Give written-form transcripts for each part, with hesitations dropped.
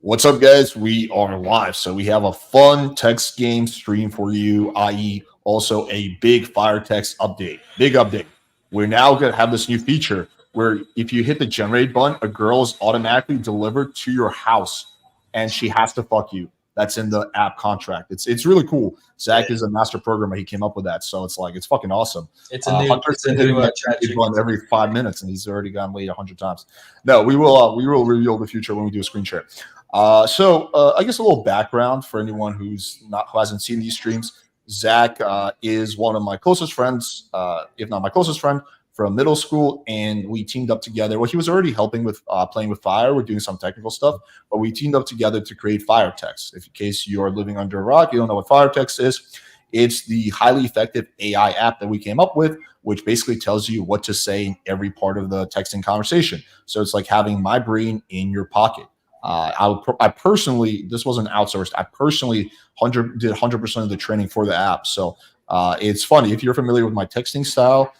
What's up, guys? We are live. So we have a fun text game stream for you, i.e., also a big FireText update. Big update. We're now going to have this new feature where if you hit the generate button, a girl is automatically delivered to your house and she has to fuck you. That's in the app contract. It's really cool. Zach is a master programmer. He came up with that. So it's fucking awesome. Hunter's been hitting that generate button every 5 minutes and he's already gone late 100 times. No, we will reveal the future when we do a screen share. I guess a little background for anyone who hasn't seen these streams. Zach is one of my closest friends, if not my closest friend, from middle school, and we teamed up together. Well, he was already helping with playing with Fire. We're doing some technical stuff, but we teamed up together to create FireText. If in case you are living under a rock, you don't know what FireText is. It's the highly effective AI app that we came up with, which basically tells you what to say in every part of the texting conversation. So it's like having my brain in your pocket. I personally, this wasn't outsourced. I personally did 100% of the training for the app. So it's funny. If you're familiar with my texting style,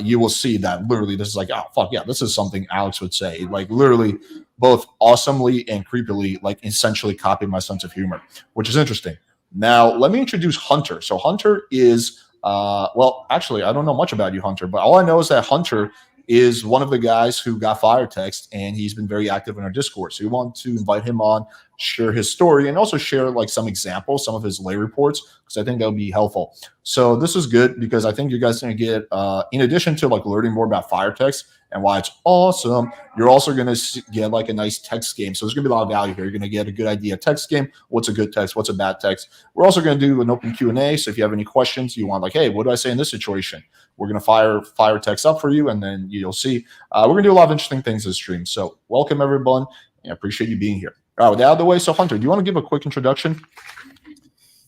you will see that literally this is like, oh, fuck yeah, this is something Alex would say. Like literally both awesomely and creepily, like essentially copied my sense of humor, which is interesting. Now, let me introduce Hunter. So Hunter is, well, actually, I don't know much about you, Hunter, but all I know is that Hunter is one of the guys who got FireText, and he's been very active in our Discord. So we want to invite him on, share his story, and also share like some examples, some of his lay reports, because I think that would be helpful. So this is good because I think you guys are going to get, in addition to like learning more about FireText and why it's awesome, you're also going to get like a nice text game. So there's going to be a lot of value here. You're going to get a good idea text game. What's a good text? What's a bad text? We're also going to do an open Q&A. So if you have any questions, you want like, hey, what do I say in this situation? We're going to fire text up for you, and then you'll see. We're going to do a lot of interesting things this stream. So welcome, everyone. I appreciate you being here. All right, with that out of the way, so Hunter, do you want to give a quick introduction?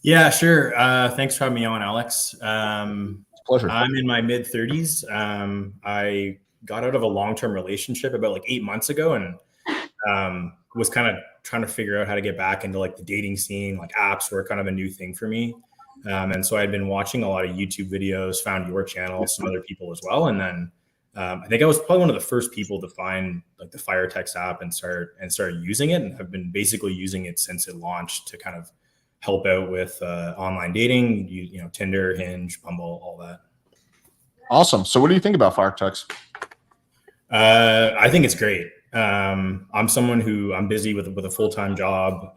Yeah, sure. Thanks for having me on, Alex. Pleasure. I'm in my mid-30s. I got out of a long-term relationship about like 8 months ago and was kind of trying to figure out how to get back into like the dating scene. Like apps were kind of a new thing for me. And so I'd been watching a lot of YouTube videos, found your channel, some other people as well. And then I think I was probably one of the first people to find like the FireText app and start using it, and have been basically using it since it launched to kind of help out with online dating, you know, Tinder, Hinge, Bumble, all that. Awesome. So what do you think about FireText? I think it's great. I'm someone who I'm busy with a full-time job.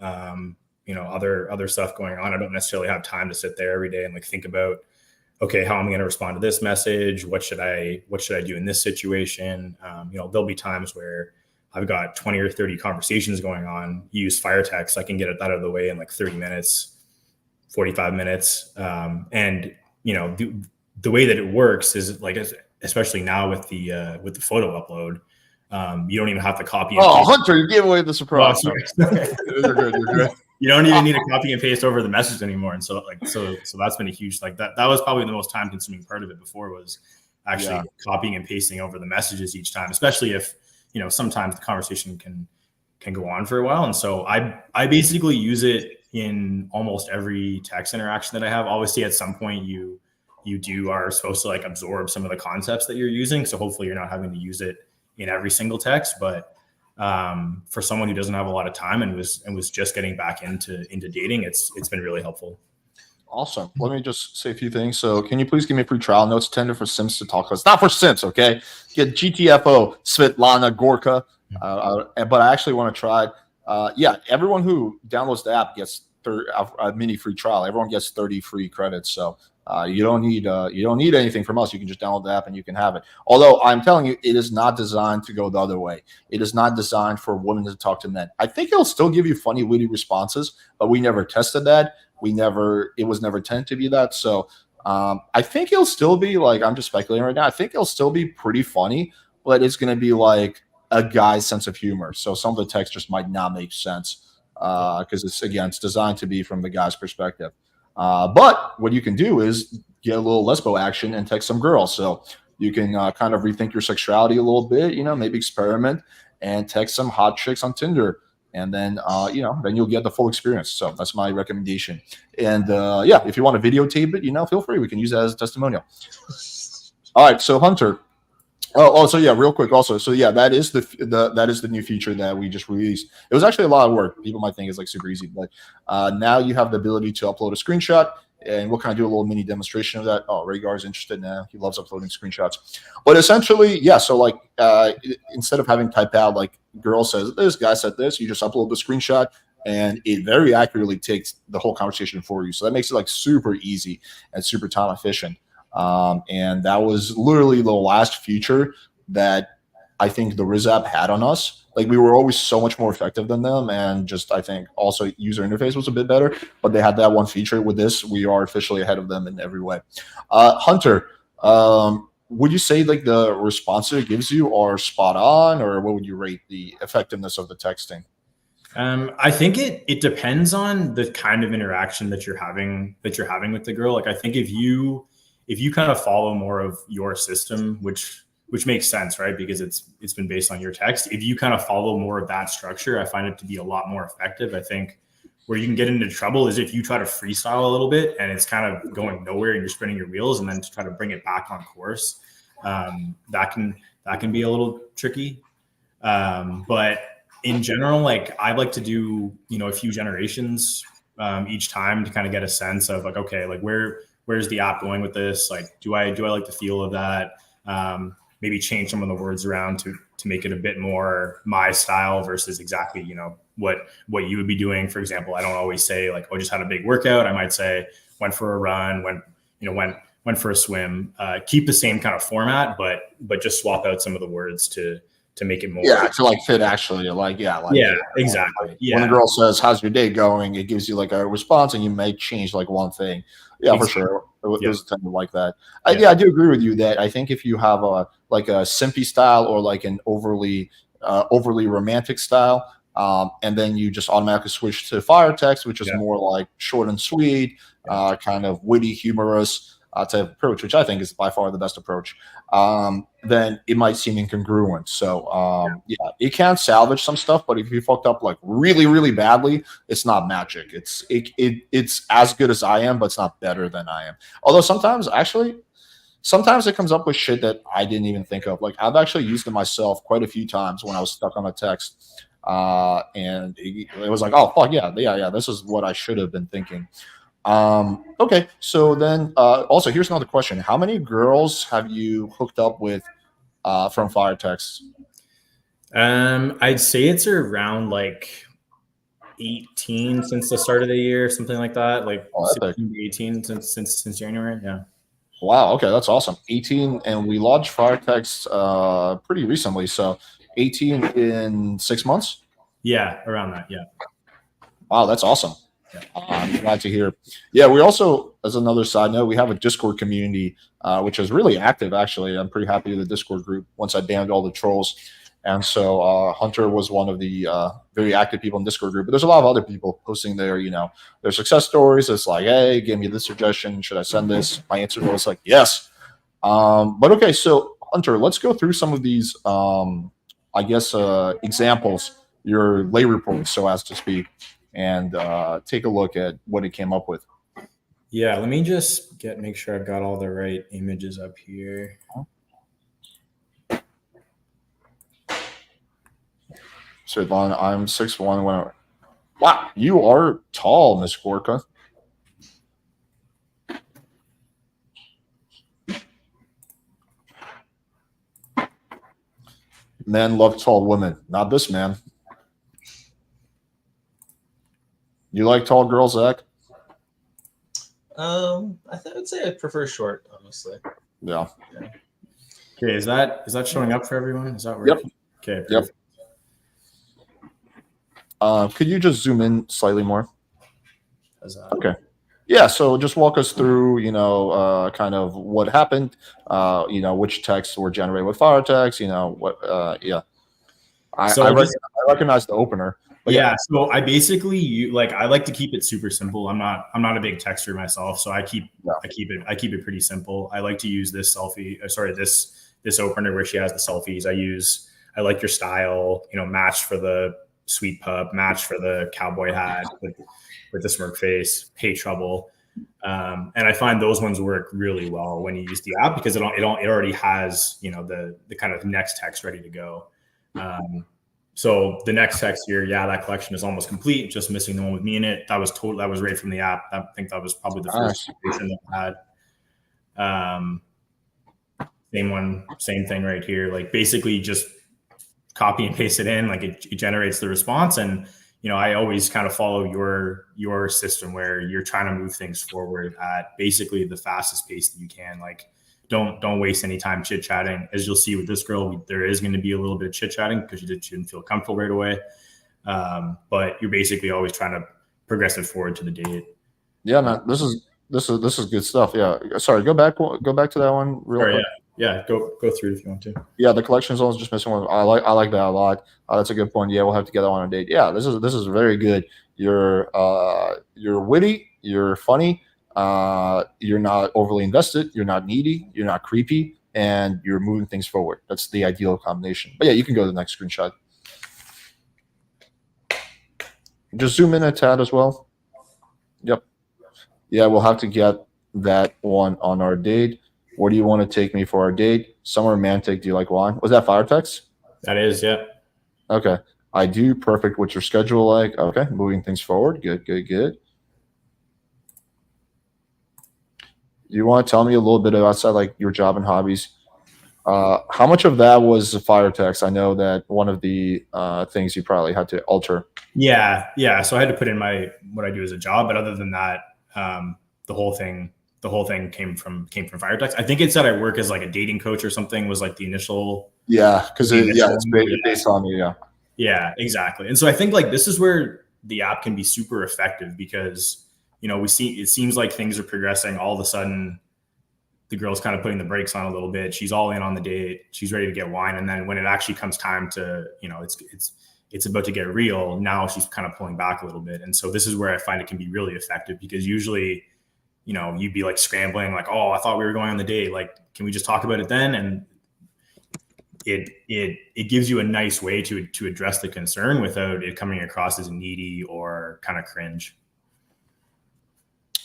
You know, other stuff going on. I don't necessarily have time to sit there every day and like think about, okay, how am I going to respond to this message? What should I do in this situation? You know, there'll be times where I've got 20 or 30 conversations going on. Use FireText. I can get it out of the way in like 30 minutes, 45 minutes. And you know, the way that it works is like, especially now with the photo upload, you don't even have to copy. Oh, Hunter, you gave away the surprise. You're good. You're good. You don't even need to copy and paste over the message anymore. And so that's been a huge, like that was probably the most time consuming part of it before, was actually copying and pasting over the messages each time, especially if, you know, sometimes the conversation can go on for a while. And so I basically use it in almost every text interaction that I have. Obviously at some point you are supposed to like absorb some of the concepts that you're using. So hopefully you're not having to use it in every single text, but for someone who doesn't have a lot of time and was just getting back into dating, it's been really helpful. Awesome. Let me just say a few things. So can you please give me a free trial? No, it's tender for Sims to talk. It's not for Sims, okay? Get GTFO, Svetlana Gorka. But I actually want to try. Everyone who downloads the app gets a mini free trial. Everyone gets 30 free credits. So you don't need anything from us. You can just download the app and you can have it. Although I'm telling you, it is not designed to go the other way. It is not designed for women to talk to men. I think it'll still give you funny, witty responses, but we never tested that. It was never intended to be that. So I think it'll still be like, I'm just speculating right now. I think it'll still be pretty funny, but it's going to be like a guy's sense of humor. So some of the text just might not make sense because it's designed to be from the guy's perspective. But what you can do is get a little lesbo action and text some girls. So you can kind of rethink your sexuality a little bit, you know, maybe experiment and text some hot chicks on Tinder. And then, then you'll get the full experience. So that's my recommendation. And if you want to videotape it, feel free. We can use that as a testimonial. All right. So Hunter, So yeah, real quick. Also, so yeah, that is the new feature that we just released. It was actually a lot of work. People might think it's like super easy, but now you have the ability to upload a screenshot, and we'll kind of do a little mini demonstration of that. Oh, Rhaegar's interested now. He loves uploading screenshots. But essentially, yeah. So like, instead of having type out like girl says this, guy said this, you just upload the screenshot, and it very accurately takes the whole conversation for you. So that makes it like super easy and super time efficient. And that was literally the last feature that I think the Riz app had on us. Like we were always so much more effective than them, and just I think also user interface was a bit better. But they had that one feature. With this, we are officially ahead of them in every way. Hunter, would you say like the responses it gives you are spot on, or what would you rate the effectiveness of the texting? I think it depends on the kind of interaction that you're having with the girl. Like I think if you kind of follow more of your system, which makes sense, right? Because it's been based on your text. If you kind of follow more of that structure, I find it to be a lot more effective. I think where you can get into trouble is if you try to freestyle a little bit and it's kind of going nowhere and you're spinning your wheels, and then to try to bring it back on course, that can be a little tricky. But in general, like I like to do, a few generations each time to kind of get a sense of like, okay, like where's the app going with this? Like, do I like the feel of that? Maybe change some of the words around to make it a bit more my style versus exactly, what you would be doing. For example, I don't always say like, oh, just had a big workout. I might say went for a run, went for a swim. Keep the same kind of format, but just swap out some of the words to make it more to like fit actually exactly. When a girl says how's your day going, it gives you like a response, and you may change like one thing. Yeah, exactly. For sure. It was tend to like that. I do agree with you that I think if you have a simpy style or like an overly romantic style, and then you just automatically switch to FireText, which is more like short and sweet, kind of witty, humorous type of approach, which I think is by far the best approach, then it might seem incongruent. So it can salvage some stuff, but if you fucked up like really, really badly, it's not magic. It's as good as I am, but it's not better than I am. Although sometimes it comes up with shit that I didn't even think of. Like I've actually used it myself quite a few times when I was stuck on a text, and it was like, oh fuck yeah, this is what I should have been thinking. Okay, so then also here's another question: how many girls have you hooked up with from FireText? I'd say it's around like 18 since the start of the year, something like that. Like 16 to 18 since January. Yeah. Wow. Okay, that's awesome. 18, and we launched FireText pretty recently, so 18 in 6 months. Yeah, around that. Yeah. Wow, that's awesome. I'm glad to hear. Yeah, we also, as another side note, we have a Discord community, which is really active, actually. I'm pretty happy with the Discord group once I banned all the trolls. And so Hunter was one of the very active people in Discord group. But there's a lot of other people posting their success stories. It's like, hey, give me this suggestion. Should I send this? My answer was like, yes. But okay, so Hunter, let's go through some of these, examples, your lay reports, so as to speak, and take a look at what it came up with. Yeah, let me just make sure I've got all the right images up here. So Yvonne, I'm 6'1". Wow, you are tall, Miss Gorka. Men love tall women, not this man. You like tall girls, Zach? I would say I prefer short, honestly. Yeah. Okay, is that showing up for everyone? Is that working? Yep. Okay. Perfect. Yep. Could you just zoom in slightly more? Okay. Yeah, so just walk us through, kind of what happened, which texts were generated with FireText, what, yeah. I recognize the opener. Yeah, so I basically I like to keep it super simple. I'm not a big texter myself, so I keep it pretty simple. I like to use this this opener where she has the selfies. I like your style, match for the sweet pup, match for the cowboy hat with the smirk face, pay trouble. And I find those ones work really well when you use the app because it already has, you know, the kind of next text ready to go. So the next text here, yeah, that collection is almost complete, just missing the one with me in it. That was right from the app. I think that was probably the first version that I had. Same thing right here. Like basically just copy and paste it in, like it generates the response. And, you know, I always kind of follow your system where you're trying to move things forward at basically the fastest pace that you can. Like don't waste any time chit chatting. As you'll see with this girl, there is going to be a little bit of chit chatting because she didn't feel comfortable right away. But you're basically always trying to progress it forward to the date. Yeah, man, this is good stuff. Yeah, sorry, go back to that one real quick. Yeah, go through it if you want to. Yeah, the collection zones just missing one. I like that a lot. That's a good point. Yeah, we'll have to get that on a date. Yeah, this is very good. You're witty. You're funny. You're not overly invested. You're not needy. You're not creepy, and you're moving things forward. That's the ideal combination. But yeah, you can go to the next screenshot. Just zoom in a tad as well. Yep. Yeah, we'll have to get that one on our date. Where do you want to take me for our date? Somewhere romantic. Do you like wine? Was that FireText? That is, yeah. Okay. I do. Perfect. What's your schedule like? Okay. Moving things forward. Good. You want to tell me a little bit outside like your job and hobbies? How much of that was FireText? I know that one of the things you probably had to alter. Yeah. So I had to put in what I do as a job, but other than that, the whole thing came from FireText. I think it said I work as like a dating coach or something was like the initial. Yeah, because it's based on you. Yeah. Yeah, exactly. And so I think like this is where the app can be super effective because, you know, it seems like things are progressing. All of a sudden, the girl's kind of putting the brakes on a little bit. She's all in on the date. She's ready to get wine. And then when it actually comes time to, you know, it's about to get real, now she's kind of pulling back a little bit. And so this is where I find it can be really effective because usually, you know, you'd be like scrambling, like, oh, I thought we were going on the date. Like, can we just talk about it then? And it gives you a nice way to address the concern without it coming across as needy or kind of cringe.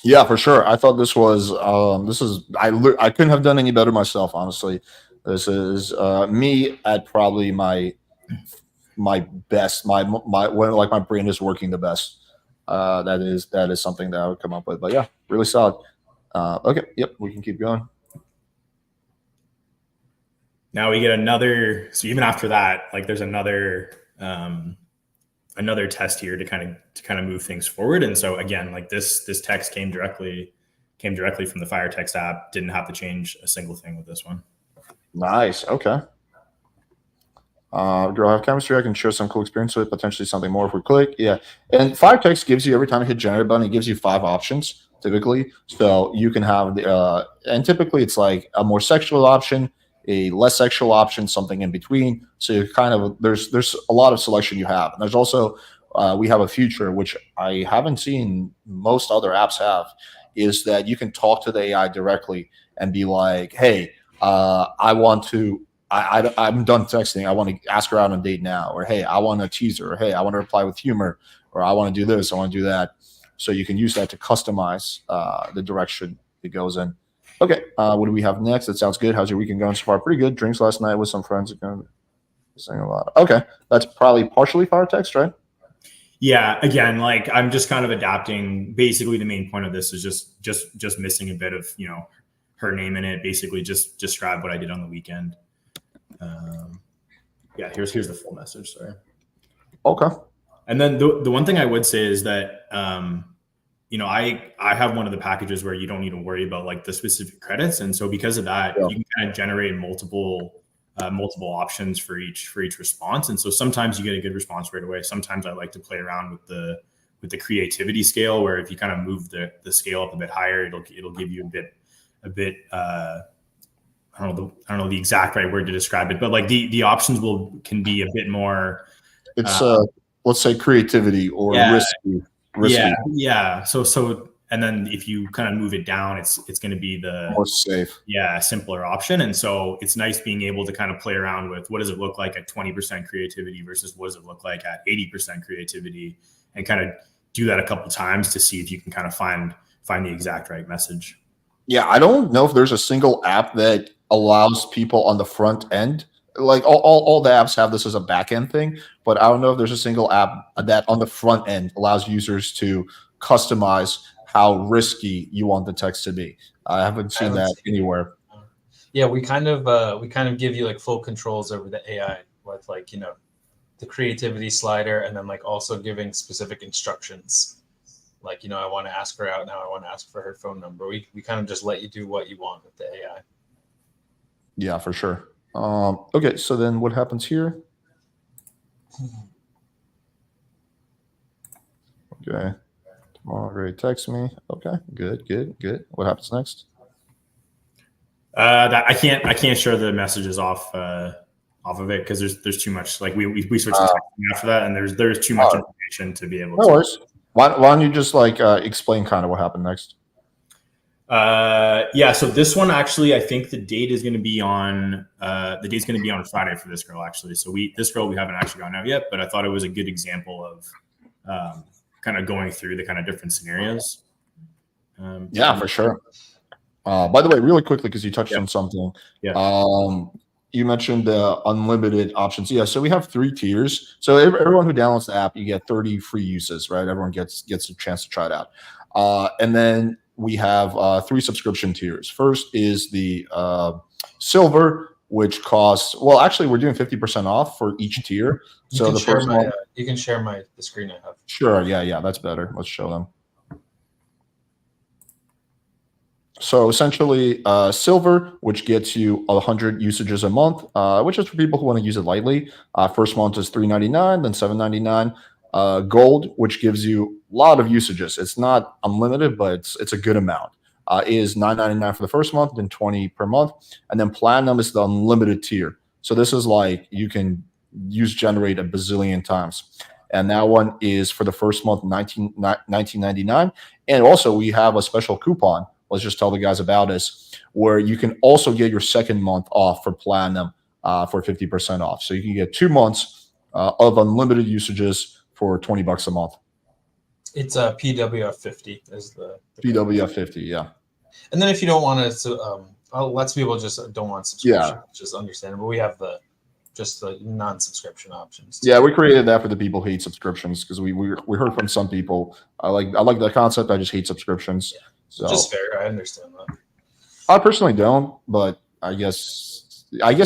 Yeah, for sure. I thought this was I couldn't have done any better myself, honestly. This is me at probably my best, when like my brain is working the best. That is something that I would come up with. But yeah, really solid. Okay, yep, we can keep going. Now we get another. So even after that, like there's another test here to kind of move things forward. And so again, like this text came directly from the FireText app. Didn't have to change a single thing with this one. Nice. Okay. Girl, have chemistry. I can share some cool experience with, potentially something more if we click. Yeah. And FireText gives you, every time you hit generate button, it gives you 5 options typically. So you can have and typically it's like a more sexual option, a less sexual option, something in between. So you kind of, there's a lot of selection you have. And there's also, we have a feature, which I haven't seen most other apps have, is that you can talk to the AI directly and be like, hey, I'm done texting. I want to ask her out on a date now. Or, hey, I want to tease her. Or, hey, I want to reply with humor. Or I want to do this. I want to do that. So you can use that to customize the direction it goes in. Okay, what do we have next? That sounds good. How's your weekend going so far? Pretty good. Drinks last night with some friends. Saying a lot. Okay, that's probably partially FireText, right? Yeah. Again, like I'm just kind of adapting. Basically, the main point of this is just missing a bit of, you know, her name in it. Basically, just describe what I did on the weekend. Yeah. Here's the full message. Sorry. Okay. And then the one thing I would say is that, you know, I have one of the packages where you don't need to worry about like the specific credits. And so because of that, you can kind of generate multiple options for each response. And so sometimes you get a good response right away. Sometimes I like to play around with the creativity scale, where if you kind of move the scale up a bit higher, it'll give you a bit I don't know the exact right word to describe it, but like the options can be a bit more. It's let's say creativity or risky. Yeah. So and then if you kind of move it down, it's going to be the more safe, simpler option. And so it's nice being able to kind of play around with what does it look like at 20% creativity versus what does it look like at 80% creativity, and kind of do that a couple of times to see if you can kind of find find the exact right message. Yeah, I don't know if there's a single app that allows people on the front end. Like all the apps have this as a back end thing, but I don't know if there's a single app that on the front end allows users to customize how risky you want the text to be. I haven't seen that anywhere. Yeah, we kind of give you like full controls over the AI with like, you know, the creativity slider, and then like also giving specific instructions. Like, you know, I want to ask her out now. I want to ask for her phone number. We kind of just let you do what you want with the AI. Yeah, for sure. Okay, so then what happens here? Okay. Tomorrow, Ray text me. Okay, good. What happens next? That I can't share the messages off of it because there's too much. Like we switched to texting after that, and there's too much information to be able to. No worries. Why don't you just like explain kind of what happened next? Yeah. So this one actually, I think the date is going to be on Friday for this girl actually. So this girl we haven't actually gone out yet, but I thought it was a good example of kind of going through the kind of different scenarios. Yeah, for sure. By the way, really quickly, because you touched on something. Yeah. You mentioned the unlimited options. Yeah, so we have 3 tiers. So everyone who downloads the app, you get 30 free uses, right? Everyone gets a chance to try it out. And then we have 3 subscription tiers. First is the silver, which costs, well, actually, we're doing 50% off for each tier. So the first one, you can share the screen I have. Sure. Yeah, that's better. Let's show them. So essentially, silver, which gets you 100 usages a month, which is for people who want to use it lightly. First month is $3.99, then $7.99. Gold, which gives you a lot of usages. It's not unlimited, but it's a good amount. Is $9.99 for the first month, then $20 per month, and then platinum is the unlimited tier. So this is like you can generate a bazillion times. And that one is for the first month, $19.99. And also we have a special coupon. Let's just tell the guys about this, where you can also get your second month off for platinum for 50% off. So you can get 2 months of unlimited usages for $20 a month. It's a PWF 50 is the PWF 50, yeah. And then if you don't want to, lots of people just don't want subscription, which is understandable. We have the non-subscription options. Yeah, we created that for the people who hate subscriptions because we heard from some people. I like the concept. I just hate subscriptions. Yeah. So just fair. I understand that. I personally don't, but I guess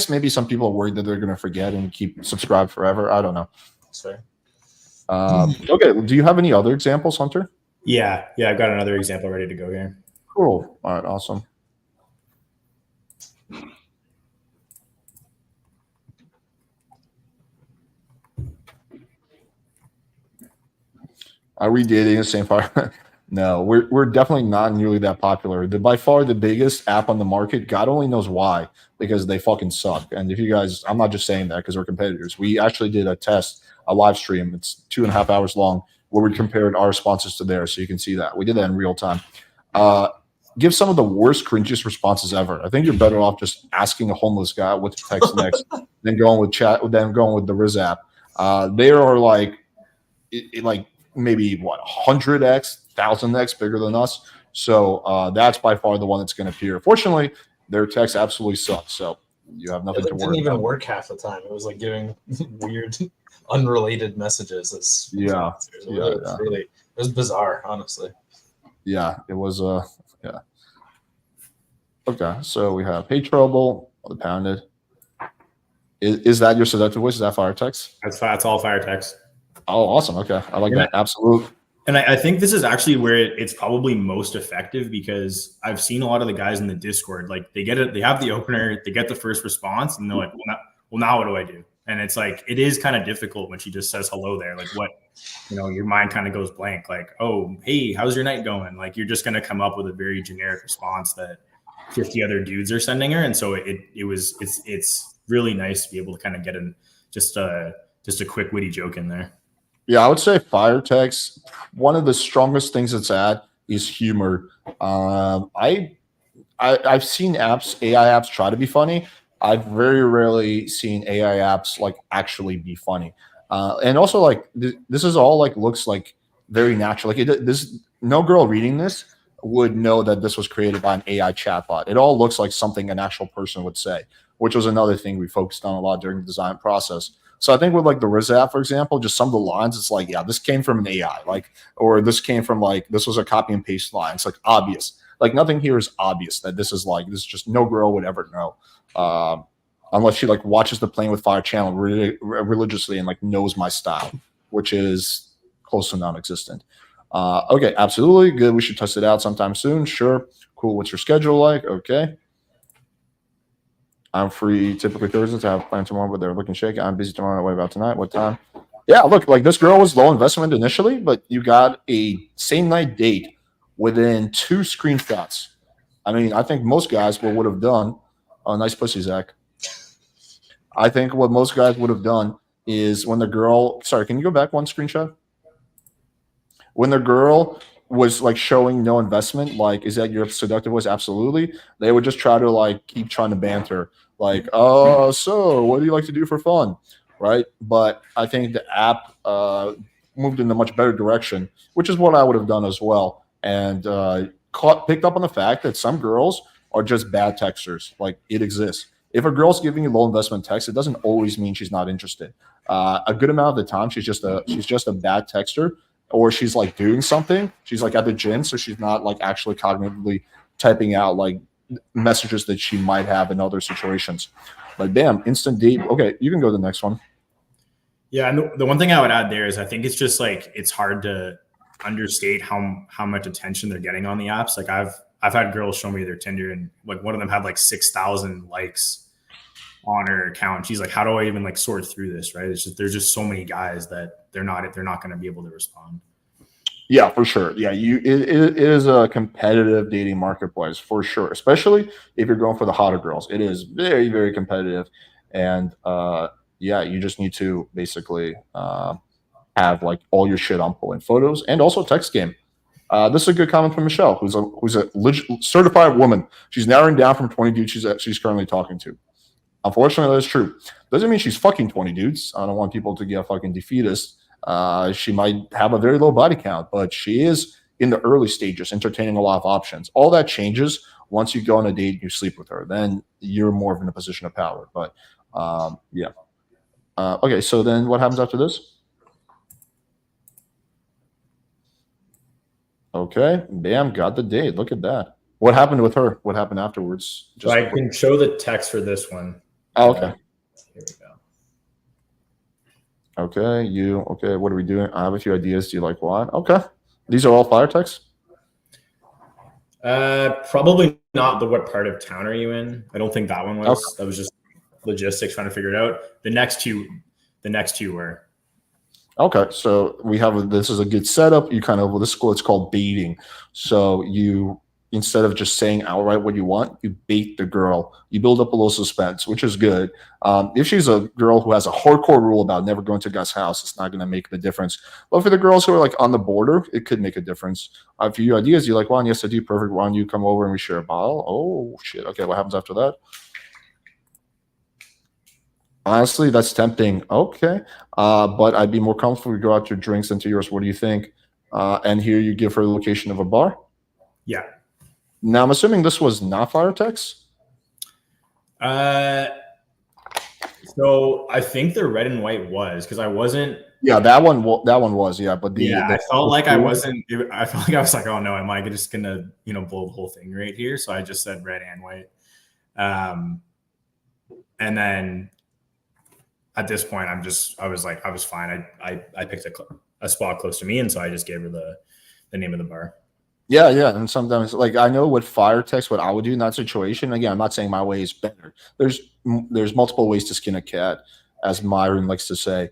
maybe some people are worried that they're going to forget and keep subscribed forever. I don't know. That's fair. Okay. Do you have any other examples, Hunter? Yeah. I've got another example ready to go here. Cool. All right. Awesome. Are we dating the same fire? No, we're definitely not nearly that popular. By far the biggest app on the market, God only knows why, because they fucking suck. And if you guys, I'm not just saying that because we're competitors. We actually did a test, a live stream. It's 2.5 hours long where we compared our responses to theirs. So you can see that. We did that in real time. Give some of the worst, cringiest responses ever. I think you're better off just asking a homeless guy what to text next than going with the Riz app. They are like maybe 100x, 1000x bigger than us. So that's by far the one that's going to appear. Fortunately, their text absolutely sucks. So you have nothing to worry about. It didn't even work half the time. It was like giving weird, unrelated messages. It was bizarre, honestly. Yeah, it was. Yeah. Okay, so we have Hey Trouble, the Pounded. Is that your seductive voice? Is that FireText? That's all FireText. Oh, awesome. Okay, I like that. Absolutely. And I think this is actually where it's probably most effective because I've seen a lot of the guys in the Discord, like they get it, they have the opener, they get the first response, and they're like, well, now what do I do? And it's like, it is kind of difficult when she just says hello there. Like what, your mind kind of goes blank. Like, oh, hey, how's your night going? Like you're just going to come up with a very generic response that 50 other dudes are sending her. And so it's really nice to be able to kind of get in just a quick witty joke in there. Yeah, I would say FireText, one of the strongest things it's at is humor. I've seen AI apps try to be funny. I've very rarely seen AI apps like actually be funny. And also like this is all like looks like very natural. Like this, no girl reading this would know that this was created by an AI chatbot. It all looks like something an actual person would say, which was another thing we focused on a lot during the design process. So I think with like the Riz app, for example, just some of the lines, it's like, yeah, this came from an AI, like, or this came from like, this was a copy and paste line. It's like obvious. Like nothing here is obvious that this is like, this is just no girl would ever know. Unless she like watches the Playing with Fire channel religiously and like knows my style, which is close to non-existent. Okay, absolutely. Good. We should test it out sometime soon. Sure. Cool. What's your schedule like? Okay. I'm free typically Thursdays. I have planned tomorrow, but they're looking shaky. I'm busy tomorrow. What about tonight? What time? Yeah, look, like this girl was low investment initially, but you got a same night date within 2 screenshots. I mean, I think most guys would have done. Oh, nice pussy, Zach. I think what most guys would have done is when the girl. Sorry, can you go back one screenshot? When the girl was like showing no investment, like, is that your seductive voice? Absolutely. They would just try to like keep trying to banter, like, oh, so what do you like to do for fun? Right. But I think the app moved in a much better direction, which is what I would have done as well. And picked up on the fact that some girls are just bad texters. Like it exists. If a girl's giving you low investment text, it doesn't always mean she's not interested. A good amount of the time, she's just a bad texter, or she's like doing something. She's like at the gym, so she's not like actually cognitively typing out like messages that she might have in other situations. Like, bam, instant date. Okay, you can go to the next one. Yeah, and the one thing I would add there is I think it's just like it's hard to understate how much attention they're getting on the apps. Like I've had girls show me their Tinder, and like one of them had like 6,000 likes on her account. She's like, how do I even like sort through this? Right. It's just, there's just so many guys that they're not going to be able to respond. Yeah, for sure. Yeah. It is a competitive dating marketplace for sure. Especially if you're going for the hotter girls. It is very, very competitive. And yeah, you just need to basically have like all your shit on point photos and also text game. This is a good comment from Michelle, who's a certified woman. She's narrowing down from 20 dudes she's currently talking to. Unfortunately, that's true. Doesn't mean she's fucking 20 dudes. I don't want people to get fucking defeatist. She might have a very low body count, but she is in the early stages, entertaining a lot of options. All that changes once you go on a date and you sleep with her. Then you're more in a position of power. But yeah. Okay, so then what happens after this? Okay, bam, got the date. Look at that. What happened with her? What happened afterwards? So I can show the text for this one. Oh, okay. Here we go. Okay, what are we doing? I have a few ideas. Do you like what? Okay. These are all FireTexts? Probably not the what part of town are you in? I don't think that one was. Okay. That was just logistics trying to figure it out. The next two were. Okay, so we have this is a good setup. You kind of this is what's called baiting. So you instead of just saying outright what you want, you bait the girl. You build up a little suspense, which is good. If she's a girl who has a hardcore rule about never going to a guy's house, it's not going to make the difference. But for the girls who are like on the border, it could make a difference. A few ideas. You like one? Yes, I do. Perfect. Why don't you come over and we share a bottle? Oh shit. Okay, what happens after that? Honestly, that's tempting. Okay. But I'd be more comfortable if we go out to drinks than to yours. What do you think? And here you give her the location of a bar? Yeah. Now, I'm assuming this was not FireText? So I think the red and white was because I wasn't. Yeah, that one was, yeah. But I felt like I wasn't. I felt like I was like, oh no, am I just gonna blow the whole thing right here? So I just said red and white. And then at this point, I was fine. I picked a spot close to me, and so I just gave her the name of the bar. Yeah, and sometimes, like, I know with FireText, what I would do in that situation. Again, I'm not saying my way is better. There's multiple ways to skin a cat, as Myron likes to say.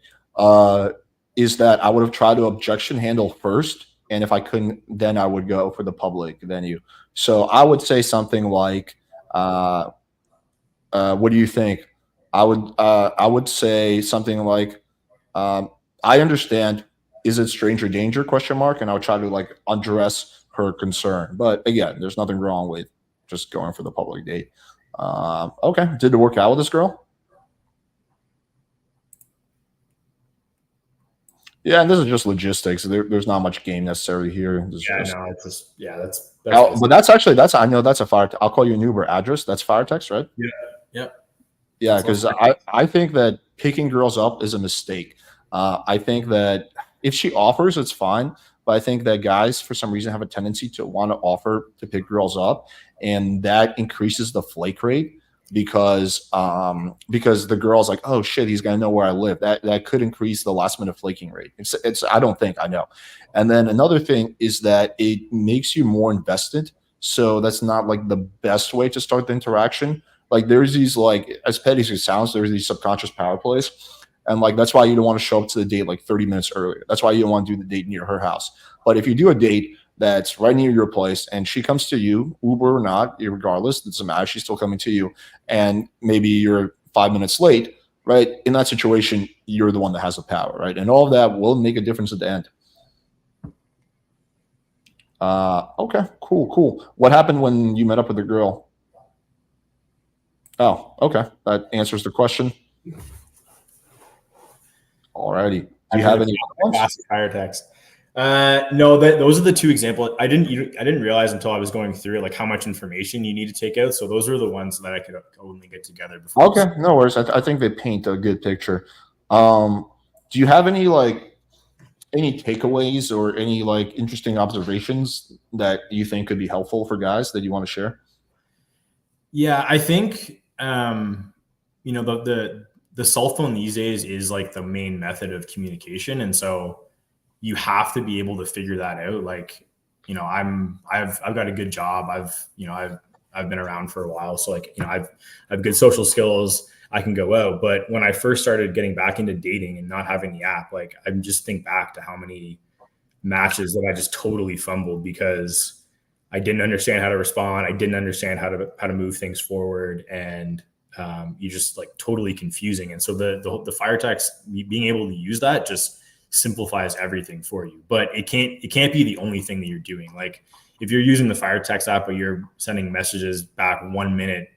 Is that I would have tried to objection handle first, and if I couldn't, then I would go for the public venue. So I would say something like, "What do you think?" I would say something like, "I understand. Is it stranger danger?" ? And I would try to like address her concern. But again, there's nothing wrong with just going for the public date. Okay, did it work out with this girl? Yeah, and this is just logistics. There's not much game necessarily here. Yeah, no, it's just that's But that's I know that's a fire. I'll call you an Uber address. That's FireText, right? yeah, yeah. Yeah, because I think that picking girls up is a mistake. I think that if she offers, it's fine. But I think that guys, for some reason, have a tendency to want to offer to pick girls up, and that increases the flake rate because the girl's like, oh shit, he's gonna know where I live. That could increase the last minute flaking rate. It's I don't think I know. And then another thing is that it makes you more invested. So that's not like the best way to start the interaction. Like there's these like as petty as it sounds, there's these subconscious power plays. And like that's why you don't want to show up to the date like 30 minutes earlier. That's why you don't want to do the date near her house. But if you do a date that's right near your place and she comes to you, Uber or not, regardless, it doesn't matter, she's still coming to you, and maybe you're 5 minutes late, right? In that situation, you're the one that has the power, right? And all of that will make a difference at the end. Okay, cool. What happened when you met up with the girl? Oh, okay. That answers the question. Alrighty. Do you have any FireText? No, those are the two examples. I didn't realize until I was going through it, like how much information you need to take out. So those are the ones that I could only get together before. Okay, no worries. I think they paint a good picture. Do you have any takeaways or any like interesting observations that you think could be helpful for guys that you want to share? Yeah, I think the cell phone these days is like the main method of communication, and so you have to be able to figure that out. Like, I've got a good job. I've been around for a while, so like, I have good social skills. I can go out. But when I first started getting back into dating and not having the app, like I just think back to how many matches that I just totally fumbled because I didn't understand how to respond. I didn't understand how to move things forward, and you just like totally confusing. And so the FireText, being able to use that just simplifies everything for you. But it can't be the only thing that you're doing. Like if you're using the FireText app, but you're sending messages back 1 minute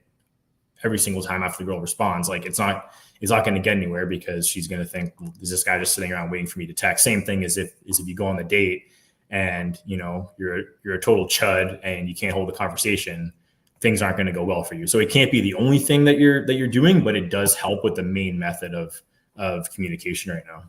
every single time after the girl responds, like it's not going to get anywhere because she's going to think, is this guy just sitting around waiting for me to text? Same thing as if you go on the date and you're a total chud and you can't hold a conversation, things aren't going to go well for you. So it can't be the only thing that you're doing, but it does help with the main method of communication right now.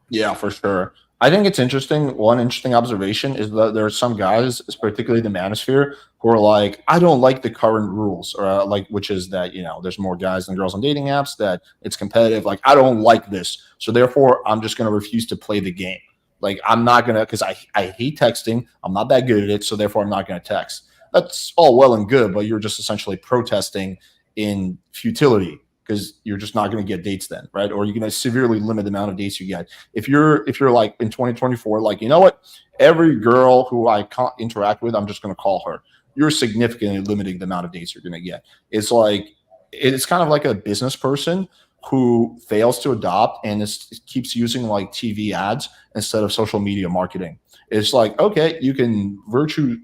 Yeah, for sure. I think it's interesting. One interesting observation is that there are some guys, particularly the manosphere, who are like, I don't like the current rules, or which is that, there's more guys than girls on dating apps, that it's competitive. Like, I don't like this. So therefore, I'm just going to refuse to play the game. Like, I'm not going to, because I hate texting. I'm not that good at it. So therefore, I'm not going to text. That's all well and good, but you're just essentially protesting in futility, because you're just not going to get dates then, right? Or you're going to severely limit the amount of dates you get. If you're like in 2024, like, you know what? Every girl who I can't interact with, I'm just going to call her. You're significantly limiting the amount of dates you're going to get. It's kind of like a business person who fails to adopt and keeps using like TV ads instead of social media marketing. It's like, okay, you can virtue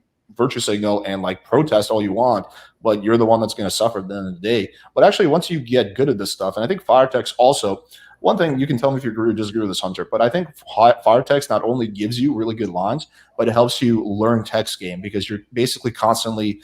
signal and like protest all you want, but you're the one that's going to suffer at the end of the day. But actually, once you get good at this stuff, and I think FireText also, one thing, you can tell me if you agree or disagree with this, Hunter, but I think FireText not only gives you really good lines, but it helps you learn text game, because you're basically constantly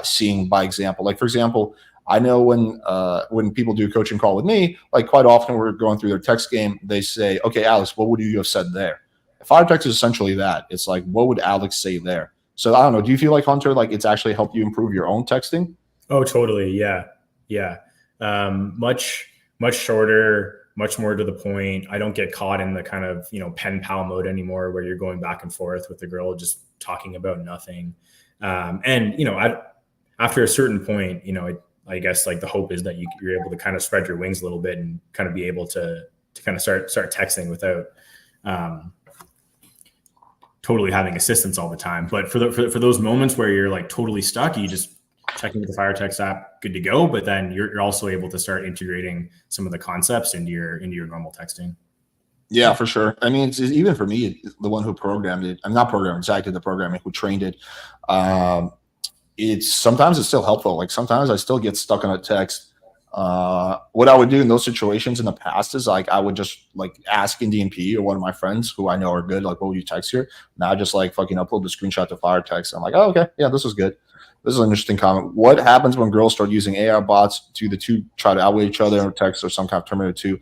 seeing by example. Like, for example, I know when people do a coaching call with me, like quite often we're going through their text game, they say, okay, Alex, what would you have said there? FireText is essentially that. It's like, what would Alex say there? So I don't know. Do you feel like, Hunter, like it's actually helped you improve your own texting? Oh, totally. Yeah. Much shorter, much more to the point. I don't get caught in the kind of, pen pal mode anymore where you're going back and forth with the girl, just talking about nothing. After a certain point, I guess like the hope is that you're able to kind of spread your wings a little bit and kind of be able to kind of start texting without, totally having assistance all the time. But for those moments where you're like totally stuck, you just check into the FireText app, good to go. But then you're also able to start integrating some of the concepts into your normal texting. Yeah, for sure. I mean, it's even for me, the one who programmed it, I'm not programming, exactly the programming who trained it. Sometimes it's still helpful. Like sometimes I still get stuck on a text What I would do in those situations in the past is like I would just like ask in DMP or one of my friends who I know are good, like, what would you text here? Now I just like fucking upload the screenshot to FireText. I'm like, oh, okay, yeah, this is good. This is an interesting comment. What happens when girls start using AI bots to the two try to outweigh each other or text or some kind of Terminator 2?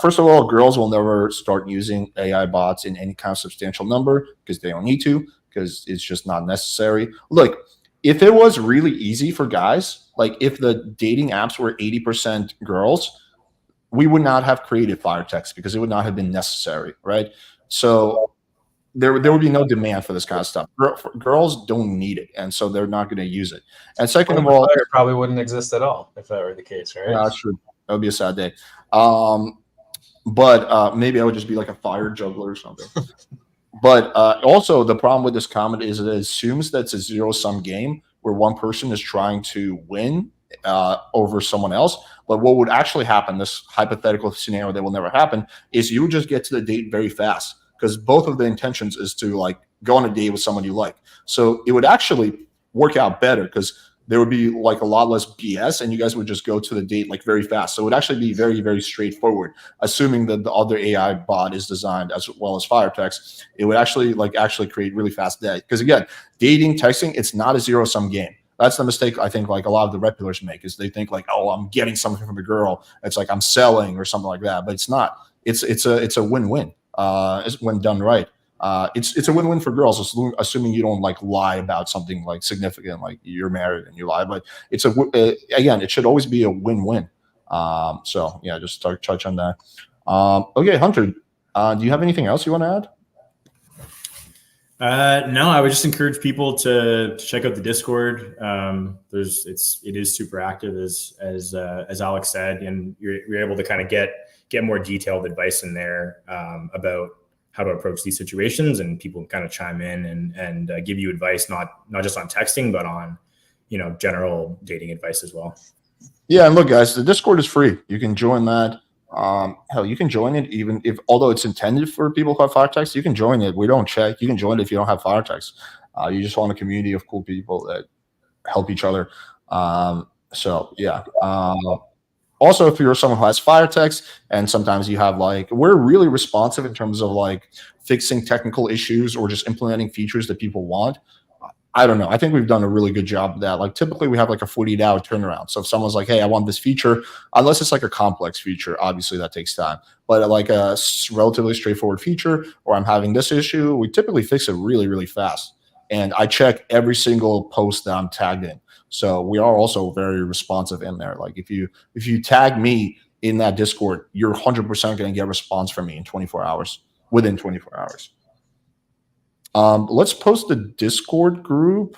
First of all, girls will never start using AI bots in any kind of substantial number because they don't need to, because it's just not necessary. Look, if it was really easy for guys, like if the dating apps were 80% girls, we would not have created FireText because it would not have been necessary, right? So there would be no demand for this kind of stuff. Girls don't need it, and so they're not going to use it. And second of all, Fire probably wouldn't exist at all if that were the case, right? yeah, true. That would be a sad day. But maybe I would just be like a fire juggler or something. But also the problem with this comment is it assumes that it's a zero-sum game where one person is trying to win over someone else. But what would actually happen, this hypothetical scenario that will never happen, is you would just get to the date very fast because both of the intentions is to like go on a date with someone you like. So it would actually work out better because there would be like a lot less BS and you guys would just go to the date like very fast. So it would actually be very, very straightforward, assuming that the other AI bot is designed as well as FireText. It would actually create really fast data. Because again, dating, texting, it's not a zero-sum game. That's the mistake I think like a lot of the regulars make is they think like, oh, I'm getting something from a girl. It's like I'm selling or something like that. But it's not. It's a win-win when done right. It's a win-win for girls, assuming you don't like lie about something like significant, like you're married and you lie. But it's again, it should always be a win-win. So yeah, just touch on that. Okay, Hunter, do you have anything else you want to add? No, I would just encourage people to check out the Discord. It is super active as Alex said, and you're able to kind of get more detailed advice in there about how to approach these situations, and people kind of chime in and give you advice, not just on texting, but on, general dating advice as well. Yeah. And look, guys, the Discord is free. You can join that. Hell, you can join it even if, although it's intended for people who have FireText, you can join it. We don't check. You can join it if you don't have FireText. You just want a community of cool people that help each other. So yeah. Also, if you're someone who has FireText and sometimes you have like, we're really responsive in terms of like fixing technical issues or just implementing features that people want. I don't know. I think we've done a really good job of that. Like typically we have like a 48-hour turnaround. So if someone's like, hey, I want this feature, unless it's like a complex feature, obviously that takes time. But like a relatively straightforward feature, or I'm having this issue, we typically fix it really, really fast. And I check every single post that I'm tagged in. So we are also very responsive in there. Like if you tag me in that Discord, you're 100% going to get a response from me in 24 hours, within 24 hours. Let's post the Discord group.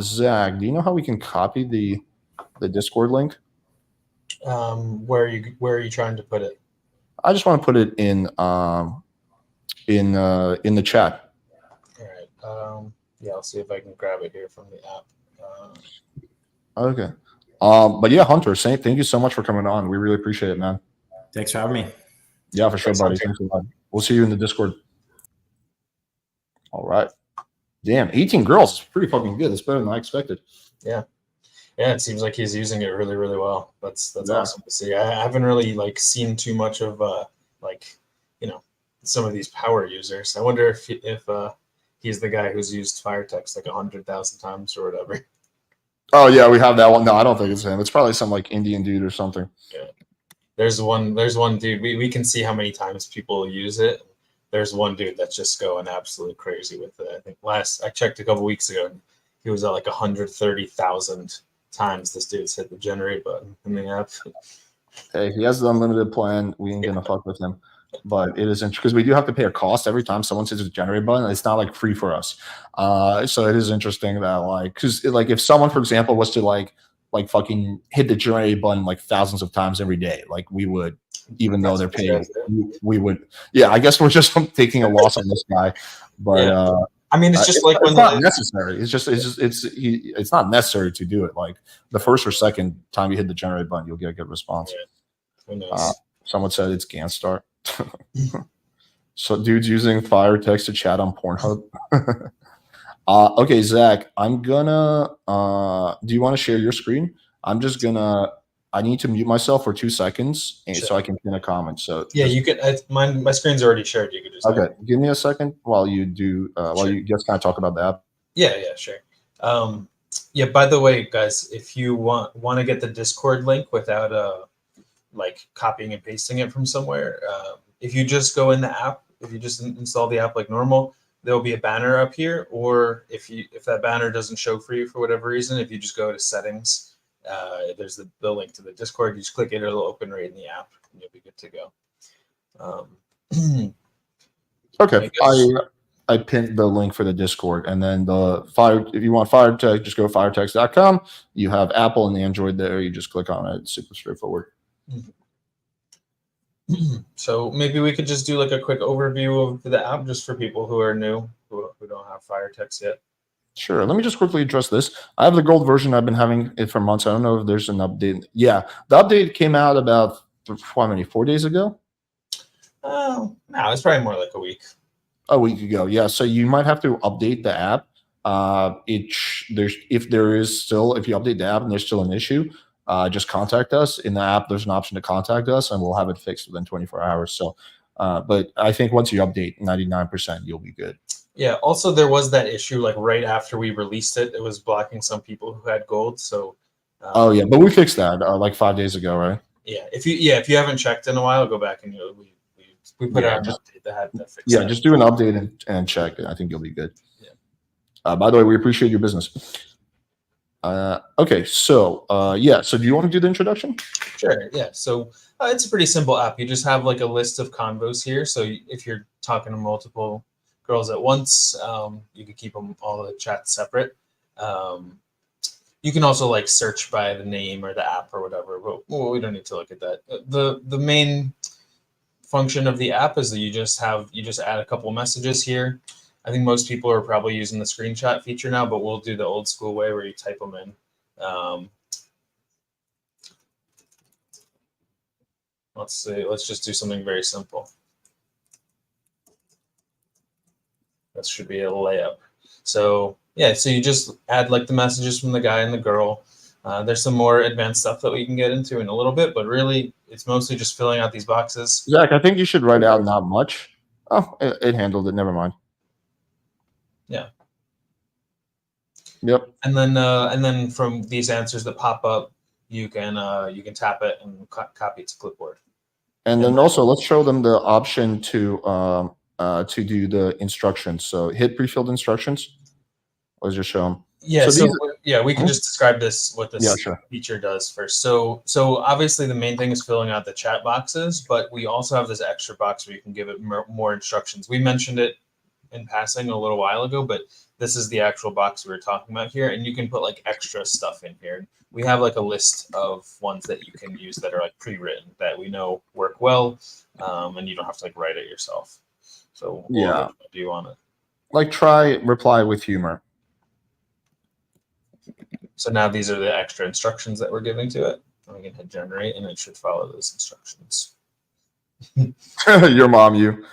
Zach, do you know how we can copy the Discord link? Where are you trying to put it? I just want to put it in the chat. All right. Yeah, I'll see if I can grab it here from the app. Okay. But yeah, Hunter, thank you so much for coming on. We really appreciate it, man. Thanks for having me. Yeah, for sure, buddy. Thanks a lot. We'll see you in the Discord. All right. Damn, 18 girls is pretty fucking good. It's better than I expected. Yeah. Yeah, it seems like he's using it really, really well. That's awesome to see. I haven't really like seen too much of some of these power users. I wonder if he's the guy who's used FireText like 100,000 times or whatever. Oh yeah, we have that one. No, I don't think it's him. It's probably some like Indian dude or something. Yeah. There's one dude. We can see how many times people use it. There's one dude that's just going absolutely crazy with it. I think I checked a couple weeks ago, and he was at like 130,000 times this dude's hit the generate button in the app. Hey, he has the unlimited plan. We ain't gonna fuck with him. But it is interesting because we do have to pay a cost every time someone says a generate button. It's not like free for us. So it is interesting that like, because like if someone, for example, was to like fucking hit the generate button like thousands of times every day, like we would, even though they're paying, we would. Yeah, I guess we're just taking a loss on this guy. But yeah. I mean, it's just like it's not necessary. It's not necessary to do it. Like the first or second time you hit the generate button, you'll get a good response. Yeah. Who knows? Someone said it's Ganstart. So dude's using FireText to chat on Pornhub. Okay, Zach, I'm gonna do you want to share your screen? I'm just gonna I need to mute myself for 2 seconds Sure. so I can pin a comment. So yeah, you can. My screen's already shared. You could just okay. Give me a second while you do while you just kind of talk about the app. Yeah, sure. Yeah. By the way, guys, if you want to get the Discord link without like copying and pasting it from somewhere, if you just go in the app, if you just install the app like normal, there'll be a banner up here. Or if that banner doesn't show for you for whatever reason, if you just go to settings, there's the link to the Discord. You just click it; it'll open right in the app, and you'll be good to go. Okay, I pinned the link for the Discord, and then if you want FireText, just go to firetext.com. You have Apple and Android there. You just click on it. It's super straightforward. So maybe we could just do like a quick overview of the app just for people who are new, who don't have FireText yet. Sure. Let me just quickly address this. I have the gold version. I've been having it for months. I don't know if there's an update. Yeah, the update came out about 4 days ago? Oh, no, it's probably more like a week. A week ago, yeah. So you might have to update the app. If you update the app and there's still an issue, just contact us. In the app, there's an option to contact us, and we'll have it fixed within 24 hours. So, but I think once you update 99%, you'll be good. Yeah. Also, there was that issue like right after we released it. It was blocking some people who had gold. So. Oh yeah, but we fixed that like 5 days ago, right? Yeah. If you haven't checked in a while, go back and we put out an update that fixed. Yeah, just do an update and check. I think you'll be good. Yeah. By the way, we appreciate your business. Okay, so yeah. So do you want to do the introduction? Sure. Yeah. So it's a pretty simple app. You just have like a list of convos here. So if you're talking to multiple girls at once, you can keep them all the chats separate. You can also like search by the name or the app or whatever, but we don't need to look at that. The main function of the app is that you just add a couple messages here. I think most people are probably using the screenshot feature now, but we'll do the old school way where you type them in. Let's see. Let's just do something very simple. That should be a layup. So yeah, so you just add like the messages from the guy and the girl. There's some more advanced stuff that we can get into in a little bit, but really it's mostly just filling out these boxes. Zach, I think you should write out not much. Oh, it handled it. Never mind. Yeah. Yep. And then from these answers that pop up, you can tap it and copy it to clipboard. And then also let's show them the option to do the instructions. So hit pre-filled instructions. Let's just show them. Yeah. So we can just describe what this feature does first. So obviously the main thing is filling out the chat boxes, but we also have this extra box where you can give it more instructions. We mentioned it in passing a little while ago, but this is the actual box we were talking about here, and you can put like extra stuff in here. We have like a list of ones that you can use that are like pre-written that we know work well, and you don't have to like write it yourself. So yeah, do you want to like try reply with humor? So now these are the extra instructions that we're giving to it. And we can hit generate, and it should follow those instructions. Your mom, you.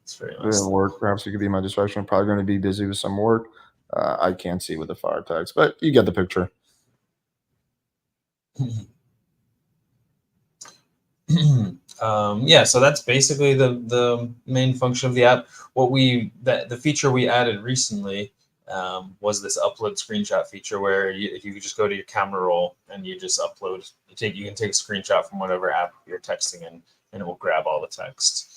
It's very nice. Work. Perhaps you could be my distraction. I'm probably going to be busy with some work. I can't see with the FireText, but you get the picture. Yeah, so that's basically the main function of the app. The feature we added recently was this upload screenshot feature, where if you could just go to your camera roll and you just upload, you can take a screenshot from whatever app you're texting in, and it will grab all the text.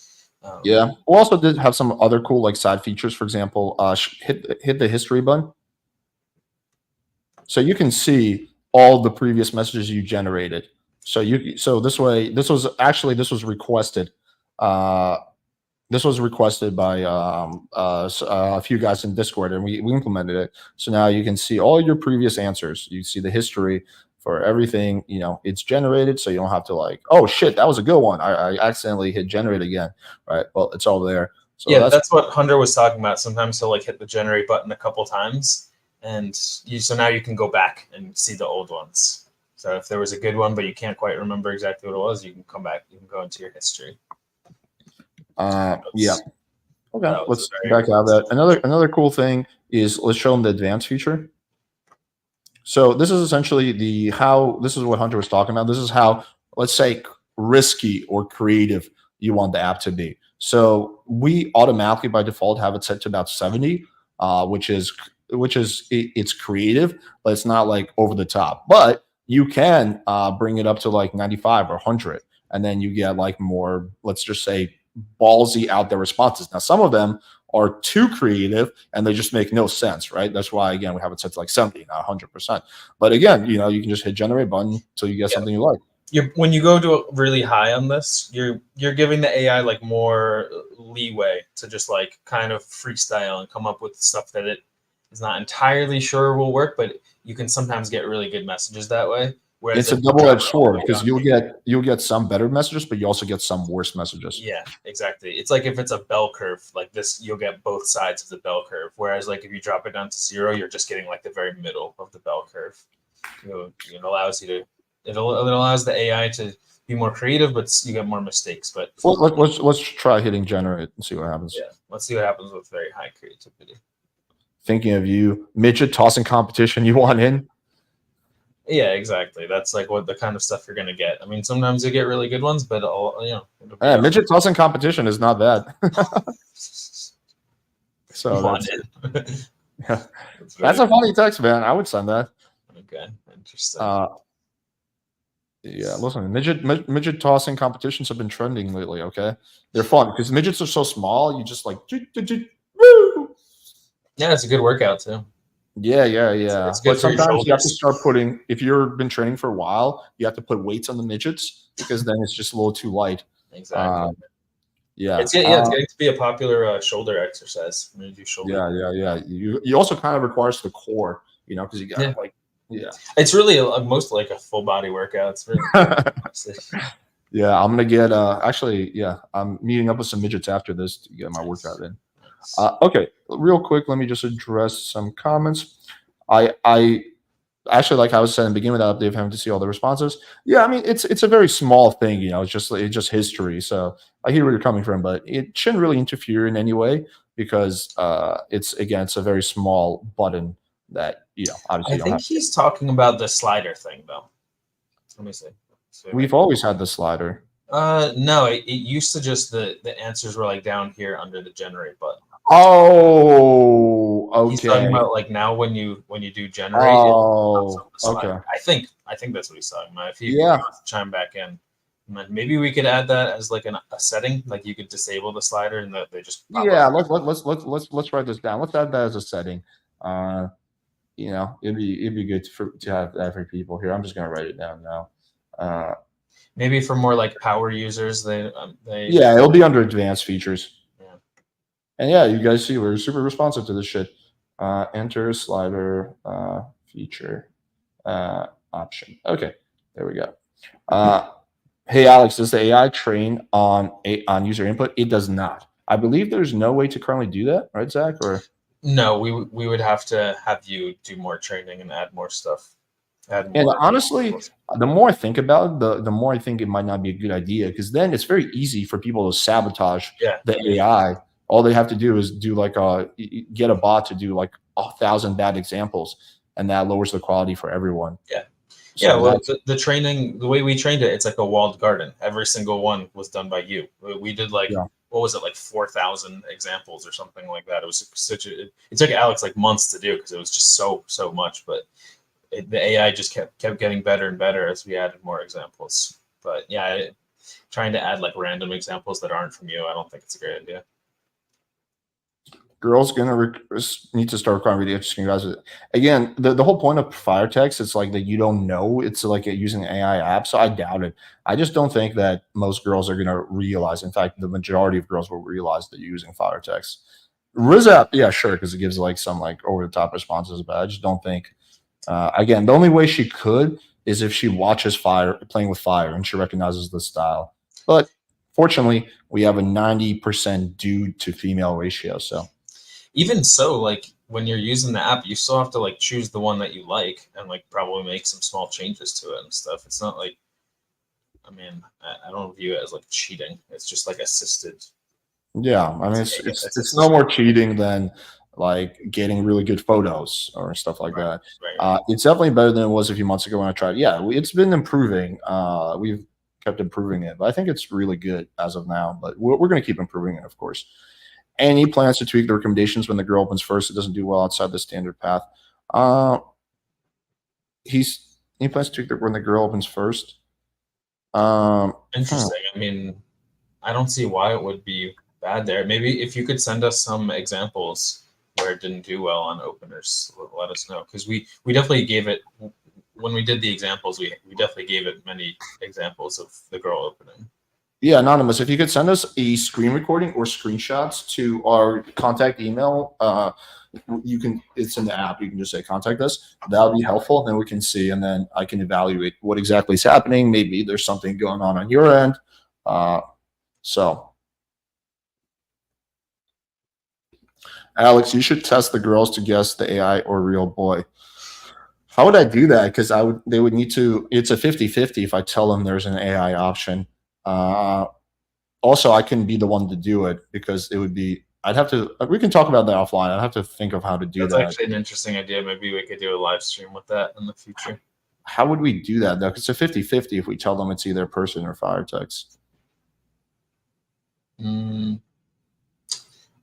Yeah, we also did have some other cool like side features. For example, hit the history button, so you can see all the previous messages you generated. So this was requested. This was requested by a few guys in Discord, and we implemented it. So now you can see all your previous answers. You see the history for everything. It's generated, so you don't have to like, oh shit, that was a good one. I accidentally hit generate again, right? Well, it's all there. So yeah, that's what Hunter was talking about. Sometimes he'll like hit the generate button a couple times, and so now you can go back and see the old ones. So if there was a good one, but you can't quite remember exactly what it was, you can come back. You can go into your history. Yeah. Okay. Let's back out of that. Another cool thing is let's show them the advanced feature. So this is essentially this is what Hunter was talking about. This is how, let's say, risky or creative you want the app to be. So we automatically by default have it set to about 70, which is it's creative, but it's not like over the top. But you can bring it up to like 95 or 100, and then you get like more, let's just say, ballsy out there responses. Now some of them are too creative and they just make no sense, right? That's why, again, we have it set to like 70, not 100%. But again, you can just hit generate button until you get something you like. When you go to really high on this, you're giving the AI like more leeway to just like kind of freestyle and come up with stuff that it is not entirely sure will work, but you can sometimes get really good messages that way. Whereas it's a double-edged sword because you'll get some better messages, but you also get some worse messages. Yeah, exactly. It's like if it's a bell curve like this, you'll get both sides of the bell curve. Whereas like if you drop it down to 0, you're just getting like the very middle of the bell curve. It allows you to it allows the AI to be more creative, but you get more mistakes. But well, let's try hitting generate and see what happens. Yeah, let's see what happens with very high creativity. Thinking of you, midget tossing competition you want in. Yeah, exactly. That's like what the kind of stuff you're gonna get. I mean, sometimes you get really good ones, but midget tossing competition is not bad. So yeah. That's a funny text, man. I would send that. Okay, interesting. Yeah, listen, midget tossing competitions have been trending lately. Okay, they're fun because midgets are so small. You just like woo. Yeah, it's a good workout too. Yeah. It's good, but sometimes you have to start putting, if you've been training for a while, you have to put weights on the midgets because then it's just a little too light. Exactly. Yeah. It's getting to be a popular shoulder exercise. I'm gonna do shoulder. Yeah. You also kind of requires the core, because you got It's really most like a full body workout. It's really Yeah, I'm gonna get I'm meeting up with some midgets after this to get my workout in. Okay, real quick, let me just address some comments. I actually, like I was saying in the beginning of the update, having to see all the responses. Yeah, I mean it's a very small thing, it's just history. So I hear where you're coming from, but it shouldn't really interfere in any way because it's a very small button that obviously. I think he's talking about the slider thing though. Let me see. We've always had the slider. No, it used to just the answers were like down here under the generate button. Oh, okay. He's talking about like now when you do generate. Oh, okay. I think that's what he's talking about. If he wants to chime back in, maybe we could add that as like a setting, like you could disable the slider and that they just let's write this down. Let's add that as a setting. It'd be good to have that for people here. I'm just gonna write it down now. Maybe for more like power users, it'll be under advanced features. And yeah, you guys see we're super responsive to this shit. Enter slider feature option. Okay, there we go. Hey Alex, does the AI train on user input? It does not. I believe there's no way to currently do that, right, Zach? Or no, we would have to have you do more training and add more stuff. And honestly, the more I think about it, the more I think it might not be a good idea because then it's very easy for people to sabotage the AI. All they have to do is do get a bot to do like 1,000 bad examples, and that lowers the quality for everyone. Yeah. So well, the training, the way we trained it, it's like a walled garden. Every single one was done by you. We did what was it, like 4,000 examples or something like that. It was it took Alex like months to do because it was just so much, but the AI just kept getting better and better as we added more examples. But yeah, trying to add like random examples that aren't from you, I don't think it's a great idea. Girls gonna need to start requiring video screen guys. Again, the whole point of FireText is like that you don't know it's like using an AI app, so I doubt it. I just don't think that most girls are gonna realize. In fact, the majority of girls will realize that you're using FireText. Riz app, yeah, sure, because it gives like some like over the top responses, but I just don't think. Again, the only way she could is if she watches playing with Fire and she recognizes the style. But fortunately, we have a 90% dude to female ratio, so. Even so, like when you're using the app, you still have to like choose the one that you like and like probably make some small changes to it and stuff. It's not like, I mean, I don't view it as like cheating. It's just like assisted. Yeah, I mean, it's no more cheating than like getting really good photos or stuff like Right, that. right. It's definitely better than it was a few months ago when I tried. Yeah, it's been improving. We've kept improving it, but I think it's really good as of now. But we're going to keep improving it, of course. Any plans to tweak the recommendations when the girl opens first? It doesn't do well outside the standard path. Uh, he plans to tweak when the girl opens first. Interesting. I mean, I don't see why it would be bad there. Maybe if you could send us some examples where it didn't do well on openers, let us know, because we definitely gave it when we did the examples. We definitely gave it many examples of the girl opening. Yeah, anonymous. If you could send us a screen recording or screenshots to our contact email, you can. It's in the app. You can just say contact us. That would be helpful. Then we can see, and then I can evaluate what exactly is happening. Maybe there's something going on your end. So, Alex, you should test the girls to guess the AI or real boy. How would I do that? Because they would need to. It's a 50-50 if I tell them there's an AI option. Also, I can be the one to do it because it would be. I'd have to. We can talk about that offline. I'd have to think of how to do that. That's actually an interesting idea. Maybe we could do a live stream with that in the future. How would we do that though? Because it's a 50-50 if we tell them it's either person or FireText.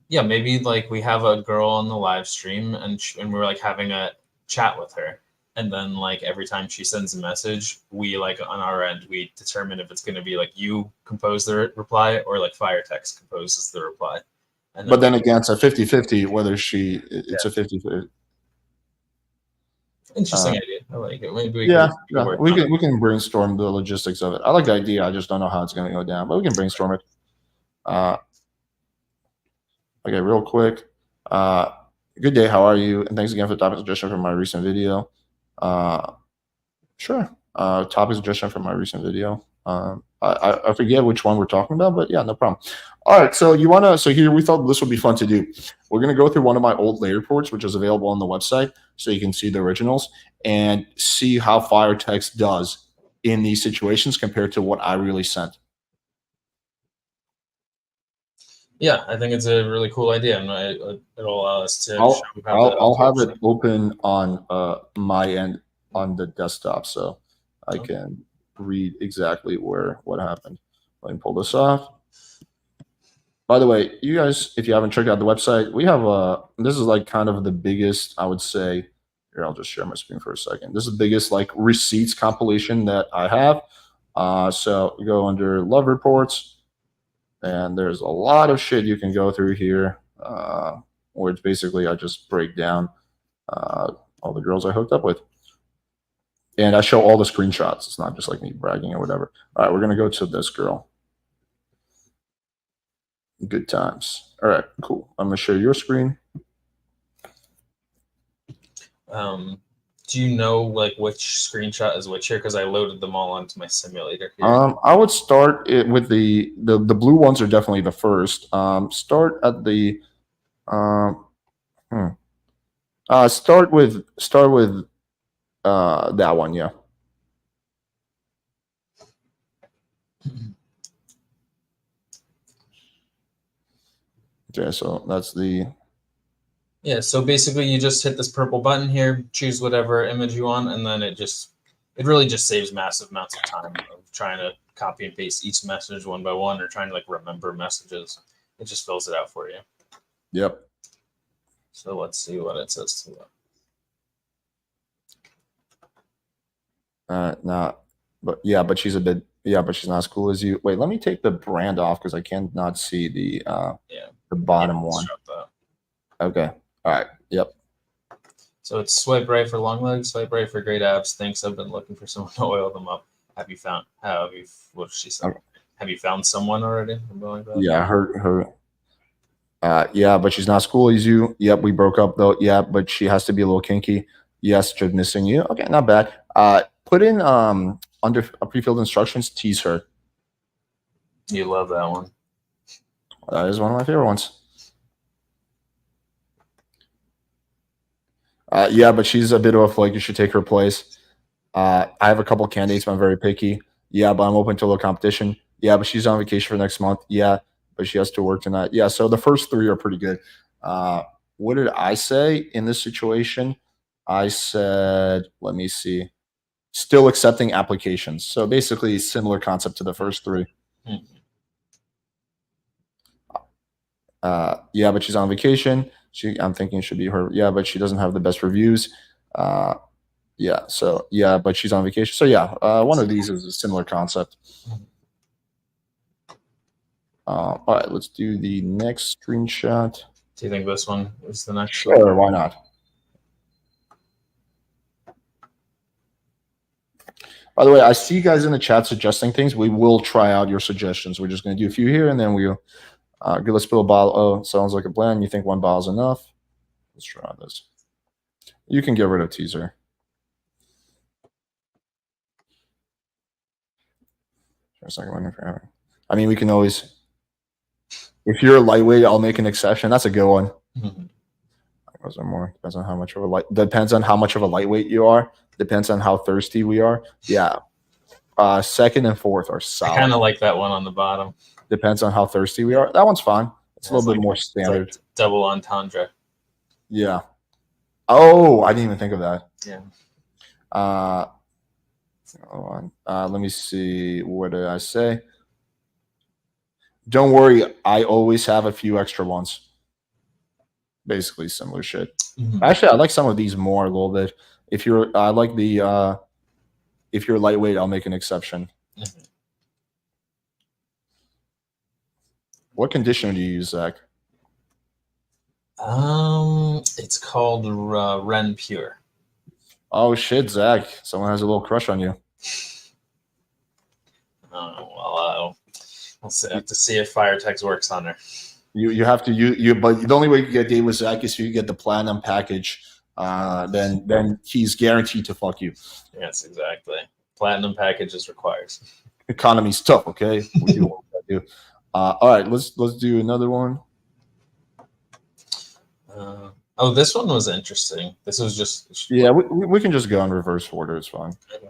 Yeah, maybe like we have a girl on the live stream and we're like having a chat with her. And then like every time she sends a message, we like on our end, we determine if it's going to be like you compose the reply or like FireText composes the reply. And but then again, it's a 50-50 whether it's a 50-50. Interesting idea. I like it. Maybe we can brainstorm the logistics of it. I like the idea. I just don't know how it's going to go down, but we can brainstorm it. Okay, real quick. Good day. How are you? And thanks again for the topic suggestion from my recent video. Sure. Topic suggestion from my recent video. I forget which one we're talking about, but yeah, no problem. All right, so here we thought this would be fun to do. We're gonna go through one of my old layer reports, which is available on the website, so you can see the originals and see how FireText does in these situations compared to what I really sent. Yeah, I think it's a really cool idea, and it'll allow us to. I'll have it open on my end on the desktop, so I can read exactly what happened. Let me pull this off. By the way, you guys, if you haven't checked out the website, we have this is like kind of the biggest, I would say. Here, I'll just share my screen for a second. This is the biggest like receipts compilation that I have. So we go under love reports. And there's a lot of shit you can go through here, where it's basically I just break down all the girls I hooked up with. And I show all the screenshots. It's not just like me bragging or whatever. All right, we're going to go to this girl. Good times. All right, cool. I'm going to share your screen. Do you know like which screenshot is which here? Because I loaded them all onto my simulator here. I would start it with the blue ones are definitely the first. Start at the start with that one, yeah. Okay, so that's the. Yeah, so basically you just hit this purple button here, choose whatever image you want, and then it really just saves massive amounts of time of trying to copy and paste each message one by one or trying to like remember messages. It just fills it out for you. Yep. So let's see what it says to that. But she's not as cool as you. Wait, let me take the brand off because I cannot see the bottom one. Okay. All right. Yep. So it's swipe right for long legs, swipe right for great abs. Thanks. I've been looking for someone to oil them up. What did she say? Okay. Have you found someone already? Yeah, her. Yeah, but she's not as cool as you. Yep, we broke up though. Yeah, but she has to be a little kinky. Yes, just missing you. Okay, not bad. Put in under pre-filled instructions. Tease her. You love that one. That is one of my favorite ones. Yeah, but she's a bit of a flake. You should take her place. I have a couple of candidates, but I'm very picky. Yeah, but I'm open to a little competition. Yeah, but she's on vacation for next month. Yeah, but she has to work tonight. Yeah, so the first three are pretty good. what did I say in this situation? I said, let me see, still accepting applications. So basically, similar concept to the first three. Yeah, but she's on vacation. I'm thinking it should be her. Yeah, but she doesn't have the best reviews. Yeah, so yeah, but she's on vacation. So yeah, one of these is a similar concept. All right, let's do the next screenshot. Do you think this one is the next Sure, one? why not? By the way, I see you guys in the chat suggesting things. We will try out your suggestions. We're just going to do a few here, and then we'll let's spill a bottle. Oh, sounds like a plan. You think one bottle is enough? Let's try this. You can get rid of teaser. For a second, I mean, we can always. If you're a lightweight, I'll make an exception. That's a good one. Those are more. Depends on how much of a lightweight you are. Depends on how thirsty we are. Yeah. Second and fourth are solid. I kind of like that one on the bottom. Depends on how thirsty we are. That one's fine. It's a little bit more standard. It's like double entendre. Yeah. Oh, I didn't even think of that. Yeah. Hold on. Let me see. What did I say? Don't worry. I always have a few extra ones. Basically similar shit. Actually, I like some of these more a little bit. If you're, I like the, if you're lightweight, I'll make an exception. What conditioner do you use, Zach? It's called Ren Pure. Oh shit, Zach! Someone has a little crush on you. Well, we'll have to see if FireText works on her. You have to but the only way you can get a date with Zach is if you get the platinum package. Then he's guaranteed to fuck you. Yes, exactly. Platinum package is required. Economy's tough, okay? We do what we do. All right, let's do another one. Oh, this one was interesting. This was just we can just go in reverse order. It's fine. Okay.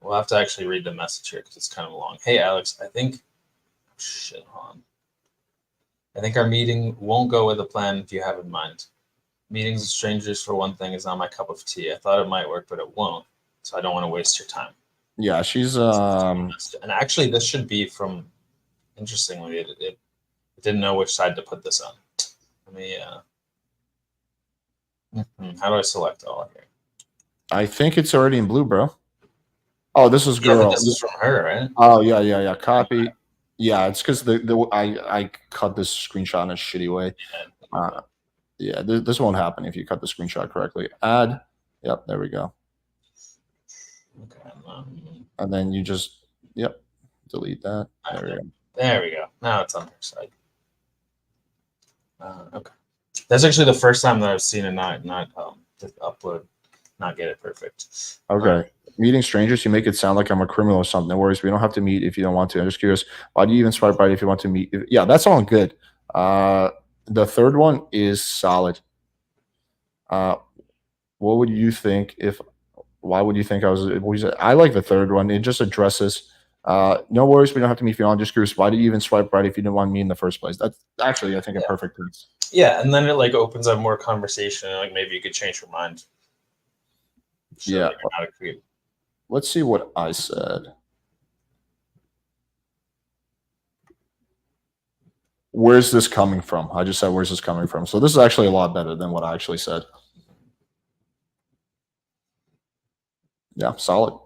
We'll have to actually read the message here because it's kind of long. Hey, Alex, I think I think our meeting won't go with a plan if you have in mind. Meetings with strangers, for one thing, is not my cup of tea. I thought it might work, but it won't. So I don't want to waste your time. Yeah, she's and actually this should be from, interestingly, it didn't know which side to put this on. Let me how do I select all here? I think it's already in blue, bro. Oh, this is girl. Yeah, this is from her, right? Oh yeah. Copy. Yeah, it's because I cut this screenshot in a shitty way. Yeah, this won't happen if you cut the screenshot correctly. Add. Yep, there we go. Okay. And then you just delete that. There we go. There we go. Now it's on her side. Okay. That's actually the first time that I've seen it not upload, not get it perfect. Okay. Meeting strangers, you make it sound like I'm a criminal or something. No worries. We don't have to meet if you don't want to. I'm just curious. Why do you even swipe right if you want to meet? Yeah, that's all good. The third one is solid. What would you think why would you think I like the third one. It just addresses, no worries. We don't have to meet if you want. Just curious. Why do you even swipe right if you didn't want me in the first place? That's actually, I think, a perfect piece. Yeah. And then it like opens up more conversation. And, like maybe you could change your mind. Yeah. Let's see what I said. Where's this coming from? I just said, where's this coming from? So this is actually a lot better than what I actually said. Yeah, solid.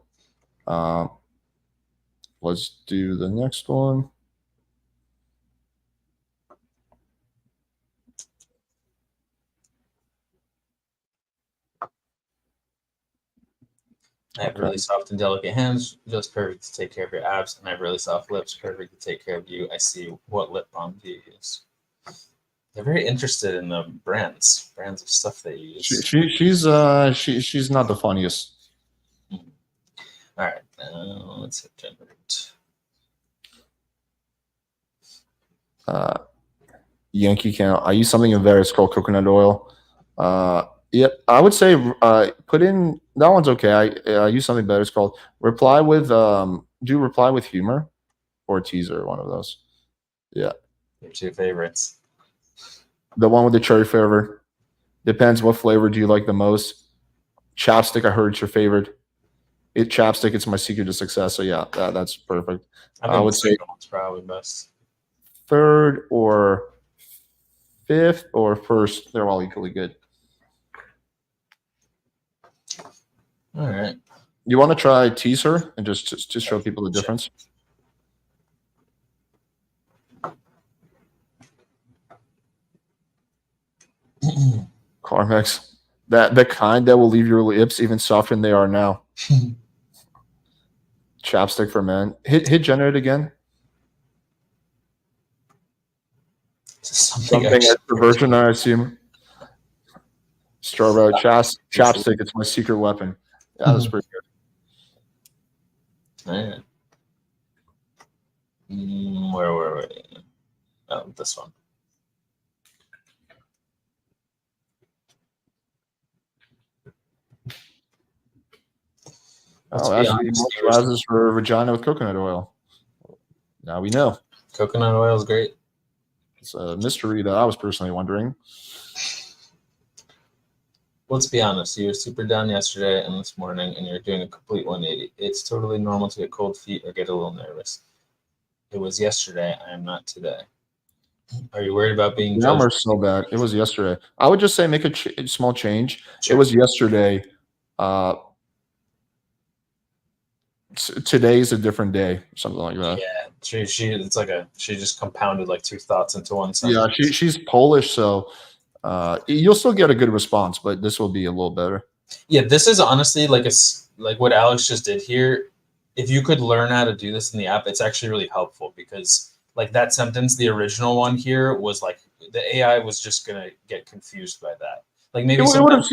Let's do the next one. I have really soft and delicate hands, just perfect to take care of your abs, and I have really soft lips, perfect to take care of you. I see. What lip balm do you use? They're very interested in the brands of stuff they use. She's not the funniest. All right, let's hit generate. Yankee Candle. I use something in there. It's called coconut oil. Yeah, I would say put in that one's okay. I use something better. It's called reply with reply with humor or teaser. One of those. Yeah. Your two favorites. The one with the cherry flavor. Depends what flavor do you like the most. Chapstick, I heard it's your favorite. Chapstick, it's my secret to success. So yeah, that's perfect. I would say it's probably best. Third or fifth or first, they're all equally good. All right. You want to try teaser and just show people the difference? Carmex, the kind that will leave your lips even softer than they are now. Chapstick for men. Hit generate again. Something extra virgin, I assume. Strawberry chapstick. It's my secret weapon. Yeah, that's pretty good. All right. Where were we? Oh, this one. Actually, moisturizers for vagina with coconut oil. Now we know. Coconut oil is great. It's a mystery that I was personally wondering. Let's be honest. You were super down yesterday and this morning, and you're doing a complete 180. It's totally normal to get cold feet or get a little nervous. It was yesterday. I am not today. Are you worried about being judged? Numbers so bad. It was yesterday. I would just say make a small change. Sure. It was yesterday. Today's a different day, something like that. Yeah, she just compounded like two thoughts into one sentence. Yeah, she's Polish, so you'll still get a good response, but this will be a little better. Yeah, this is honestly like what Alex just did here. If you could learn how to do this in the app, it's actually really helpful because like that sentence, the original one here was like the AI was just gonna get confused by that. Like maybe it would have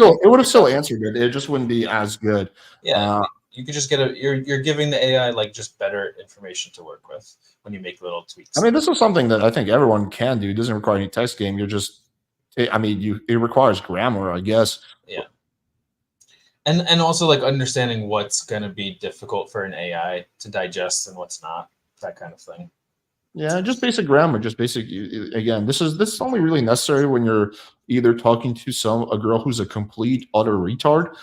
still answered it. It just wouldn't be as good. Yeah. You could just get you're giving the AI like just better information to work with when you make little tweaks. I mean, this is something that I think everyone can do. It doesn't require any text game. It requires grammar, I guess. Yeah. And also like understanding what's gonna be difficult for an AI to digest and what's not, that kind of thing. Yeah, just basic grammar, just basic. Again, this is only really necessary when you're either talking to a girl who's a complete utter retard,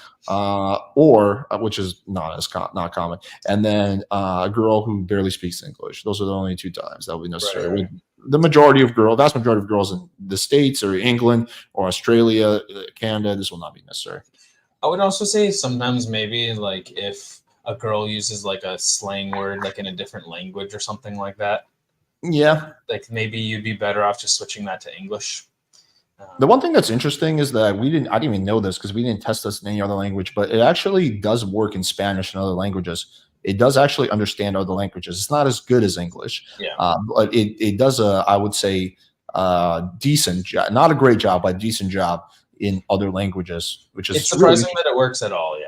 or which is not common, and then a girl who barely speaks English. Those are the only two times that would be necessary. Right. The vast majority of girls in the States or England or Australia, Canada, this will not be necessary. I would also say sometimes maybe like if a girl uses like a slang word like in a different language or something like that. Yeah, like maybe you'd be better off just switching that to English. The one thing that's interesting is that I didn't even know this because we didn't test this in any other language, but it actually does work in Spanish and other languages. It does actually understand other languages. It's not as good as English, but it does I would say decent job, not a great job, but a decent job in other languages, which is it's surprising that it works at all.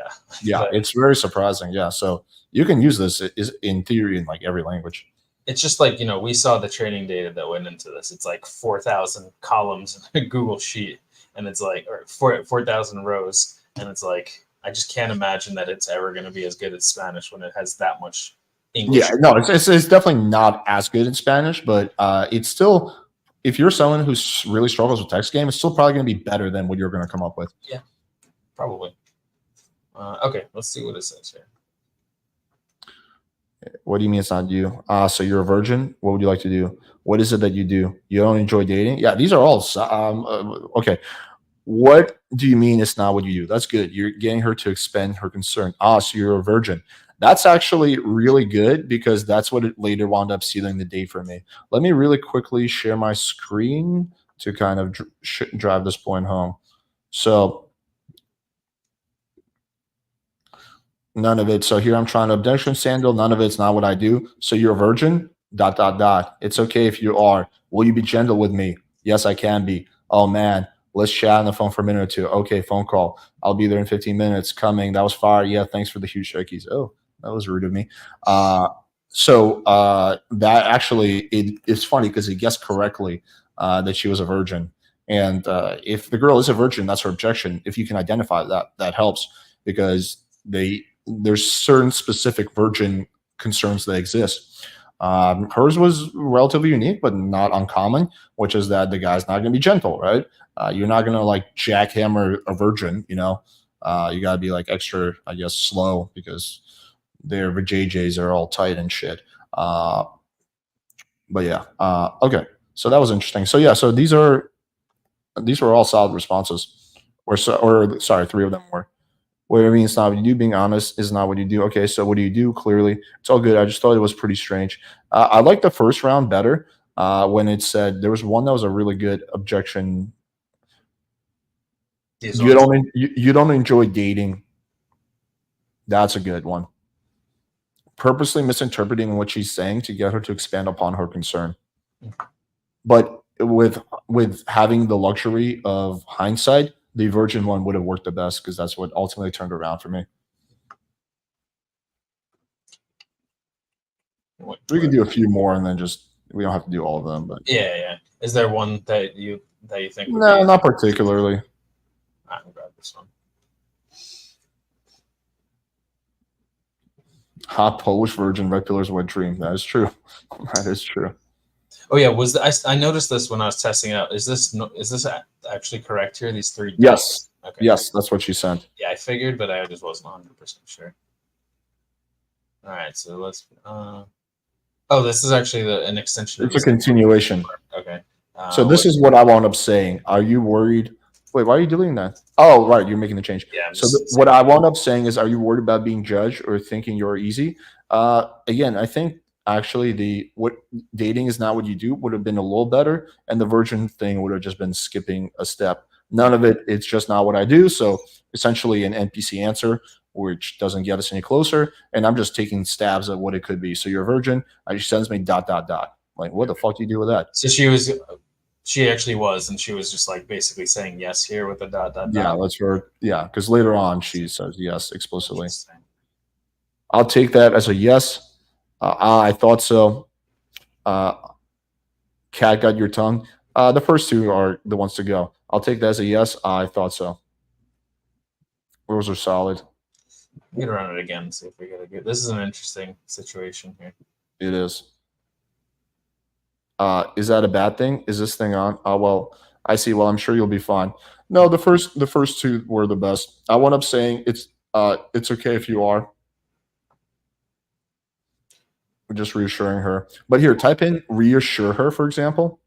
Yeah, it's very surprising. Yeah, so you can use this in theory in like every language. It's just like, we saw the training data that went into this. It's like 4,000 columns in a Google sheet, and it's like, or 4,000 rows. And it's like, I just can't imagine that it's ever going to be as good as Spanish when it has that much English. Yeah, no, it's definitely not as good in Spanish, but it's still, if you're someone who really struggles with text game, it's still probably going to be better than what you're going to come up with. Yeah, probably. Okay, let's see what it says here. What do you mean it's not you? So you're a virgin? What would you like to do? What is it that you do? You don't enjoy dating? Yeah, these are all okay. What do you mean it's not what you do? That's good. You're getting her to expend her concern. So you're a virgin. That's actually really good because that's what it later wound up sealing the date for me. Let me really quickly share my screen to kind of drive this point home. So none of it. So here I'm trying to abduction sandal. None of it's not what I do. So you're a virgin? ... It's okay if you are. Will you be gentle with me? Yes, I can be. Oh man, let's chat on the phone for a minute or two. Okay, phone call. I'll be there in 15 minutes. Coming. That was fire. Yeah, thanks for the huge shakies. Oh, that was rude of me. So that actually it's funny because it guessed correctly that she was a virgin. And if the girl is a virgin, that's her objection. If you can identify that helps because there's certain specific virgin concerns that exist. Hers was relatively unique, but not uncommon, which is that the guy's not going to be gentle, right? You're not going to like jackhammer a virgin, you know. You got to be like extra, I guess, slow because their JJs are all tight and shit. But yeah, okay. So that was interesting. So yeah, so these were all solid responses, or sorry, 3 of them were. What I mean, it's not what you do. Being honest is not what you do. Okay, so what do you do? Clearly, it's all good. I just thought it was pretty strange. I like the first round better when it said there was one that was a really good objection. You don't enjoy dating. That's a good one. Purposely misinterpreting what she's saying to get her to expand upon her concern. But with having the luxury of hindsight, the virgin one would have worked the best because that's what ultimately turned around for me. We can do a few more and then just we don't have to do all of them. But yeah. Is there one that you think? No, not particularly. I'm gonna grab this one. Hot Polish virgin, red pillars, wet dream. That is true. That is true. Oh yeah, I noticed this when I was testing it out. Is this actually correct here? These 3. Yes. Okay. Yes, that's what she sent. Yeah, I figured, but I just wasn't 100% sure. All right, so let's. Oh, this is actually an extension. It's a continuation. Okay. So this is what I wound up saying. Are you worried? Wait, why are you deleting that? Oh, right, you're making the change. Yeah. So what I wound up saying is, are you worried about being judged or thinking you're easy? Again, I think actually what dating is not what you do would have been a little better, and the virgin thing would have just been skipping a step. None of it. It's just not what I do. So essentially an NPC answer, which doesn't get us any closer. And I'm just taking stabs at what it could be. So you're a virgin. She sends me ... Like, what the fuck do you do with that? So she actually was, and she was just like basically saying yes here with the ... Yeah, that's her. Yeah, because later on she says yes explicitly. I'll take that as a yes. I thought so. Cat got your tongue. The first 2 are the ones to go. I'll take that as a yes. I thought so. Those are solid. We can run it again and see if we get a good. This is an interesting situation here. It is. Is that a bad thing? Is this thing on? Well, I see. Well, I'm sure you'll be fine. No, the first 2 were the best. I wound up saying it's okay if you are. We're just reassuring her. But here, type in reassure her, for example.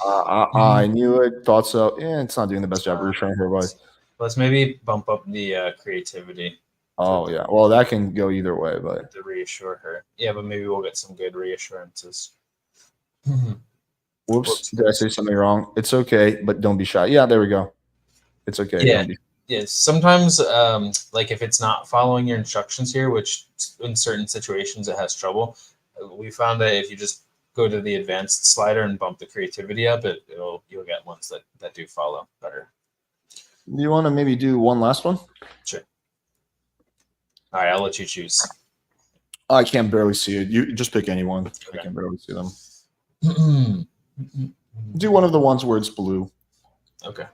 I knew it, thought so. It's not doing the best job reassuring her, but let's maybe bump up the creativity. Oh yeah, well that can go either way, but to reassure her. Yeah, but maybe we'll get some good reassurances. Whoops, did I say something wrong? It's okay, but don't be shy. Yeah, there we go. It's okay. Yeah. Yeah, sometimes like if it's not following your instructions here, which in certain situations it has trouble, we found that if you just go to the advanced slider and bump the creativity up, you'll get ones that do follow better. You want to maybe do one last one? Sure. All right, I'll let you choose. I can barely see it. You just pick anyone. Okay. I can barely see them. Do one of the ones where it's blue. Okay.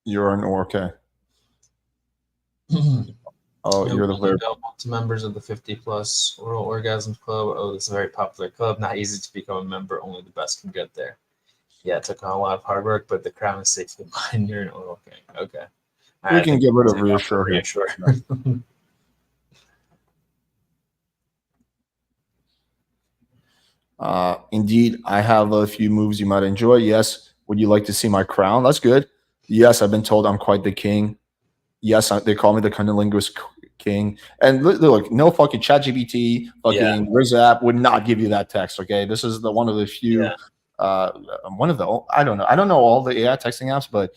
You're an okay. Oh, you're the player. To members of the 50+ Oral Orgasms Club. Oh, this is a very popular club. Not easy to become a member. Only the best can get there. Yeah, it took a lot of hard work, but the crown is safe to bind. You're an oral king. Okay. We can get rid of reassure. Indeed, I have a few moves you might enjoy. Yes. Would you like to see my crown? That's good. Yes, I've been told I'm quite the king. Yes, they call me the cunnilingus king. And look, no fucking ChatGPT, fucking RizApp would not give you that text. Okay, this is one of the few. One of the I don't know all the AI texting apps, but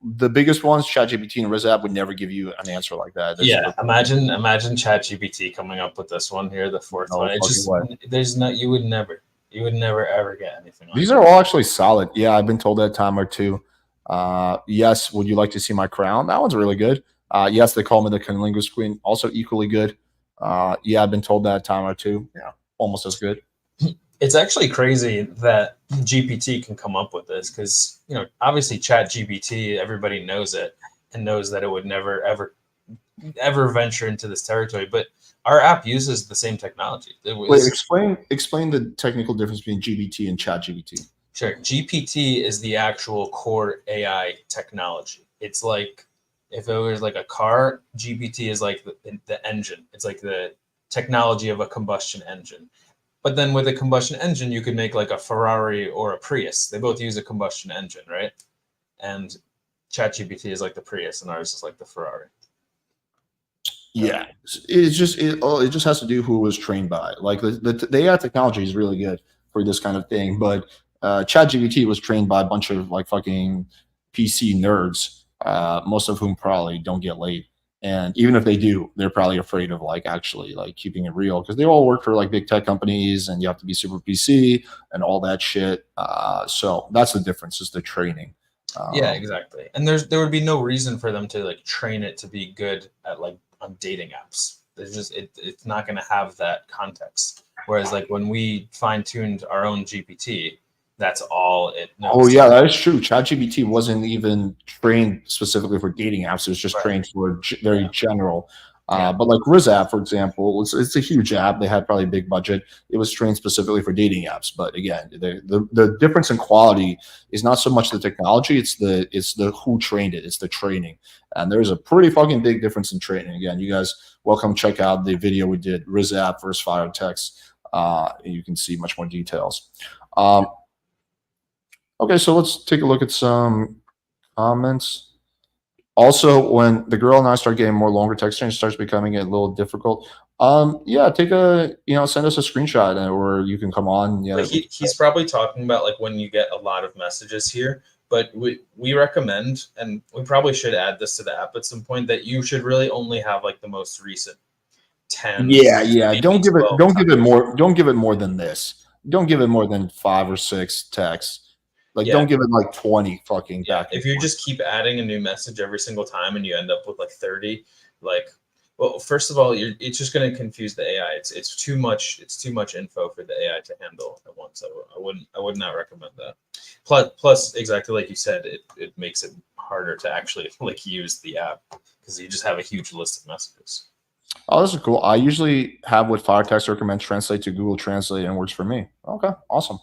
the biggest ones, ChatGPT and RizApp, would never give you an answer like that. Imagine ChatGPT coming up with this one here, the 4th one. It just you would never ever get anything like these are all actually solid. Yeah, I've been told that a time or two. Yes, would you like to see my crown? That one's really good. Yes, they call me the cunnilingus queen, also equally good. Yeah, I've been told that a time or two. Yeah, almost as good. It's actually crazy that GPT can come up with this because, you know, obviously Chat GPT, everybody knows it and knows that it would never, ever venture into this territory. But our app uses the same technology. Wait, explain the technical difference between GBT and ChatGPT. Sure. GPT is the actual core AI technology. It's like if it was like a car, GPT is like the engine. It's like the technology of a combustion engine. But then with a combustion engine, you could make like a Ferrari or a Prius. They both use a combustion engine, right? And ChatGPT is like the Prius, and ours is like the Ferrari. Yeah, it's just it just has to do who it was trained by. Like the AI technology is really good for this kind of thing, but ChatGPT was trained by a bunch of like fucking PC nerds, most of whom probably don't get laid. And even if they do, they're probably afraid of like actually like keeping it real because they all work for like big tech companies, and you have to be super PC and all that shit. So that's the difference, is the training. Yeah, exactly. And there would be no reason for them to like train it to be good at like on dating apps. There's just it's not going to have that context. Whereas like when we fine tuned our own GPT, that's all it knows. Oh yeah, that is true. ChatGPT wasn't even trained specifically for dating apps. It was just trained for very general. But like Riz app, for example, it's a huge app. They had probably a big budget. It was trained specifically for dating apps. But again, the difference in quality is not so much the technology; it's the who trained it. It's the training, and there's a pretty fucking big difference in training. Again, you guys welcome check out the video we did, Riz app versus FireText. You can see much more details. Okay, so let's take a look at some comments. Also, when the girl and I start getting more longer text chains, it starts becoming a little difficult. Yeah, send us a screenshot, or you can come on. Yeah, like he's probably talking about like when you get a lot of messages here. But we recommend, and we probably should add this to the app at some point, that you should really only have like the most recent 10. Yeah. Don't give it more than this. Don't give it more than 5 or 6 texts. Like, don't give it like 20 fucking back. If you just keep adding a new message every single time and you end up with like 30, like, well, first of all, it's just going to confuse the AI. It's too much. It's too much info for the AI to handle at once. I would not recommend that. Plus, exactly like you said, it makes it harder to actually like use the app because you just have a huge list of messages. Oh, this is cool. I usually have what FireText recommends translate to Google Translate, and works for me. Okay, awesome.